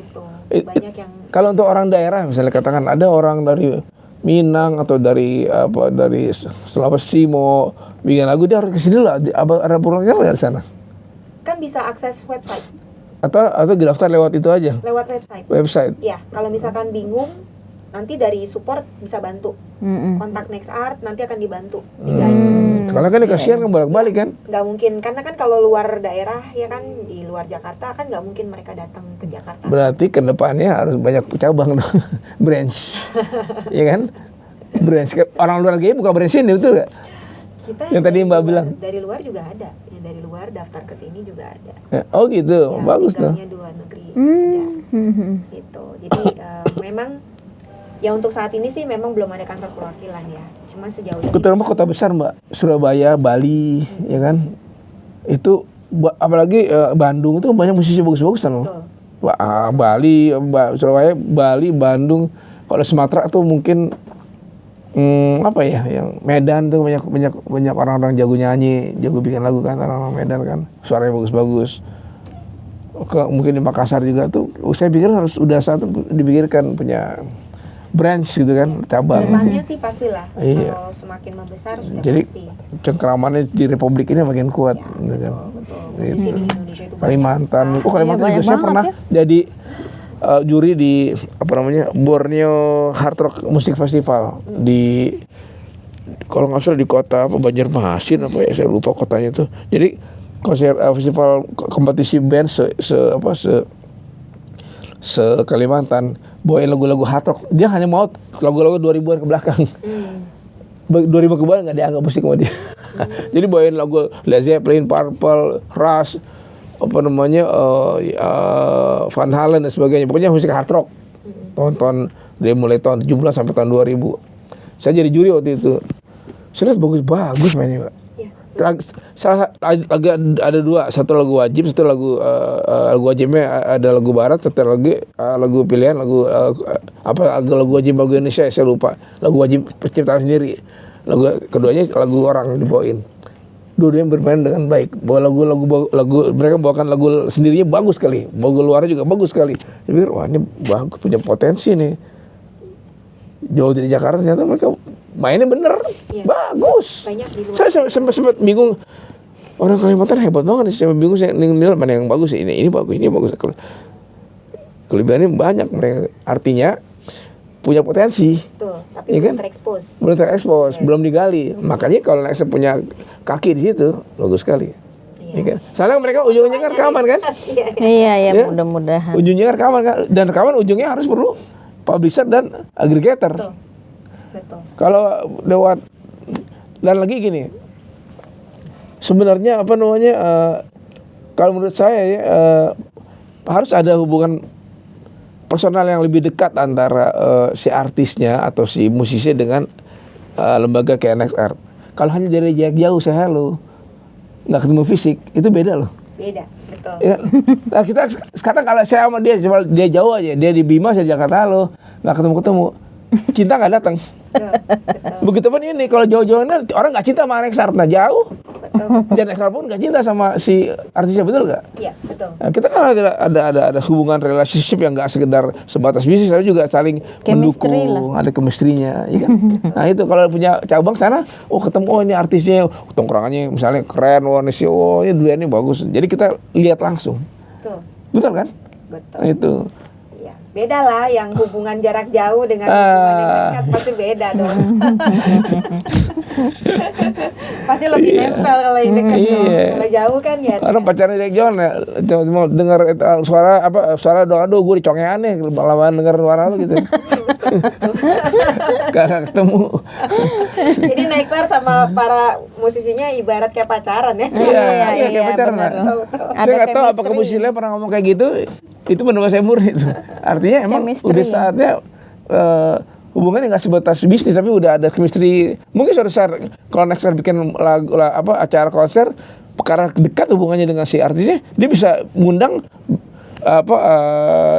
gitu. Banyak yang Kalau untuk orang daerah, misalnya katakan ada orang dari Minang atau dari Sulawesi mau bikin lagu, dia harus kesini lah. Ada perwakilan nggak di sana? kan bisa akses website. Atau daftar lewat itu aja? Lewat Website. Ya, kalau misalkan bingung, nanti dari support bisa bantu. Kontak Next Art nanti akan dibantu. Karena kan kasihan kan bolak-balik kan? Nggak mungkin, karena kan kalau luar daerah ya kan di luar Jakarta kan nggak mungkin mereka datang ke Jakarta. Berarti ke depannya harus banyak cabang dong, branch, iya kan? Branch. Orang luar negeri buka branch ini, betul nggak? Kita yang tadi Mbak bilang. Dari luar juga ada, yang dari luar daftar ke sini juga ada. Oh gitu, Ya, bagus tuh. dua negeri ada. Gitu. Jadi memang ya untuk saat ini sih memang belum ada kantor perwakilan ya. Cuma sejauh ini. Terutama kota besar Mbak, Surabaya, Bali, ya kan? Itu apalagi Bandung itu banyak musisi bagus-bagusan loh. Bali, Surabaya, Bali, Bandung. Kalau Sumatera tuh mungkin apa ya, yang Medan tuh banyak orang-orang jago nyanyi, jago bikin lagu kan, orang-orang Medan kan, suaranya bagus-bagus. Mungkin di Makassar juga tuh, saya pikir harus udah satu dipikirkan punya branch gitu kan, cabang. Depannya sih pastilah. Iya. Kalau semakin membesar sudah Jadi pasti. cengkeramannya di Republik ini makin kuat. Ya, gitu kan. betul. Musisi di Indonesia itu Kalimantan, banyak sekali. Kalimantan Iya, juga saya banyak pernah banget jadi juri di Borneo Hard Rock Music Festival di, kalau nggak salah di kota Banjarmasin apa ya, saya lupa kotanya tuh. Jadi konser festival kompetisi band se Kalimantan, bawain lagu-lagu hard rock. Dia hanya mau lagu-lagu 2000-an ke belakang. 2000 ke belakang nggak dianggap musik sama dia. Jadi bawain lagu Led Zeppelin, Purple, Rush, Van Halen dan sebagainya. Pokoknya musik hard rock. Tahun dari mulai tahun 70 sampai tahun 2000. Saya jadi juri waktu itu. Saya lihat bagus mainnya, Pak. Salah lagu ada dua, satu lagu wajib, satu lagu wajibnya ada lagu barat, satu lagi lagu pilihan, lagu wajib lagu Indonesia, saya lupa. Lagu wajib penciptaan sendiri. Lagu keduanya lagu orang dibawain. Dua-duanya bermain dengan baik. Bawa lagu mereka bawakan lagu sendirinya bagus sekali. Lagu luarnya juga bagus sekali. Saya pikir wah ini bagus, punya potensi nih. Jauh dari Jakarta ternyata mereka mainnya bener, bagus. Saya sempat bingung, orang Kalimantan hebat banget. Saya bingung, saya nilai mana yang bagus, ini bagus. Kelebihannya banyak mereka. Artinya punya potensi. Betul, tapi ya belum kan? terekspos. Belum digali. Makanya kalau Next punya kaki di situ, bagus sekali. Ya kan? Soalnya mereka ujungnya kan rekaman kan? Iya, Ya? mudah-mudahan. Ujungnya rekaman kan? Dan rekaman ujungnya harus perlu publisher dan aggregator. Betul. Kalau lewat, dan lagi gini, sebenarnya kalau menurut saya ya, harus ada hubungan personal yang lebih dekat antara si artisnya atau si musisi dengan lembaga kayak Next Art. Kalau hanya dari jarak jauh, saya halo, nggak ketemu fisik, itu beda loh. Beda, betul. Ya. Nah kita sekarang kalau saya sama dia, cuma dia jauh aja, dia di Bima, saya di Jakarta, halo, nggak ketemu, cinta nggak datang. Begitu pun ini, kalau jauh-jauhnya orang nggak cinta sama Next Art, nah jauh. Dan Next Art pun nggak cinta sama si artisnya, betul nggak? Iya, betul. Nah, kita kan ada hubungan relationship yang nggak sekedar sebatas bisnis, tapi juga saling Chemistry mendukung, ada chemistry-nya, ya kan? Nah itu kalau punya cabang sana, ketemu, ini artisnya, tongkrongannya misalnya keren, ini duluan ini bagus, jadi kita lihat langsung. Betul kan? Betul. Nah, itu. Iya, beda lah yang hubungan jarak jauh dengan hubungan yang dekat, pasti beda dong. Pasti lebih nempel kalau yang dekat dong. Kalau jauh kan ya. Orang pacarnya dari jauh, mau dengar suara doa, aduh gue dicongean nih, lawan dengar suara lu gitu. Gak ketemu. Jadi Next Art sama para musisinya ibarat kayak pacaran ya. Iya, kayak pacaran. benar. Saya nggak tahu apakah musisi lain pernah ngomong kayak gitu. Itu menurut saya murni itu. Artinya emang Chemistry. udah saatnya hubungannya nggak sebatas bisnis tapi udah ada chemistry. Mungkin suatu saat kalau next bikin acara konser karena dekat hubungannya dengan si artisnya, dia bisa ngundang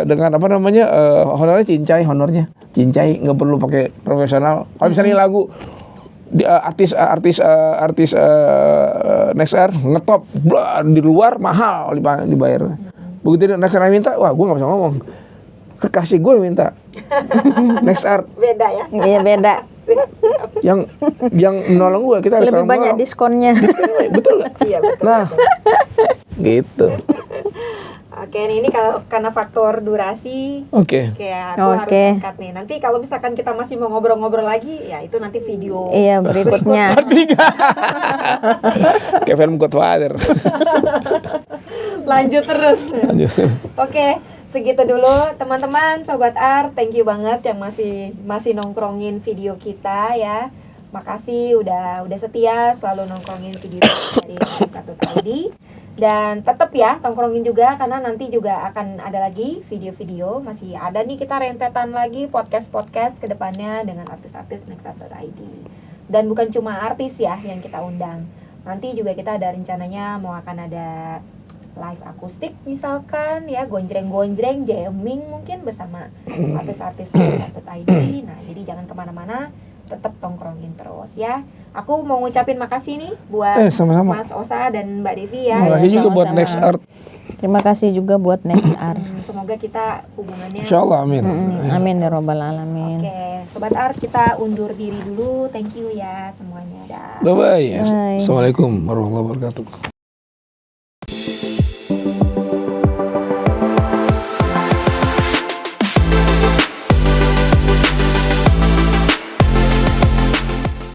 dengan honornya cincai, nggak perlu pakai profesional. Kalau misalnya lagu artis Next R ngetop di luar mahal dibayar. Begitu Next R minta, wah gue nggak bisa ngomong. Kekasih gue minta Next R. Beda ya? Iya beda. Yang menolong gue, kita harus Lebih banyak diskonnya. Betul nggak? Iya betul. Nah, gitu. Oke, ini kalau karena faktor durasi, Oke. kayak aku harus angkat nih. Nanti kalau misalkan kita masih mau ngobrol-ngobrol lagi, ya itu nanti video. Iya berikutnya. Kayak film Godfather. Lanjut terus. Oke, segitu dulu teman-teman, Sobat Art. Thank you banget yang masih nongkrongin video kita ya. Makasih udah setia selalu nongkrongin video dari Satu ID. Dan tetap ya tongkrongin juga karena nanti juga akan ada lagi video-video, masih ada nih kita rentetan lagi podcast ke depannya dengan artis-artis Next1.id. Dan bukan cuma artis ya yang kita undang. Nanti juga kita ada rencananya mau akan ada live akustik misalkan ya, gonjreng-gonjreng, jamming mungkin bersama artis-artis Next1.id. Nah, jadi jangan kemana-mana, tetap tongkrongin terus ya. Aku mau ngucapin makasih nih buat sama-sama. Mas Osa dan Mbak Devi ya. Makasih juga buat sama-sama. Next Art. Terima kasih juga buat Next Art. Semoga kita hubungannya. Insyaallah, amin. Amin ya robbal alamin. Oke, Sobat Art kita undur diri dulu. Thank you ya semuanya. Dah. Bye-bye. Bye. Assalamualaikum warahmatullahi wabarakatuh.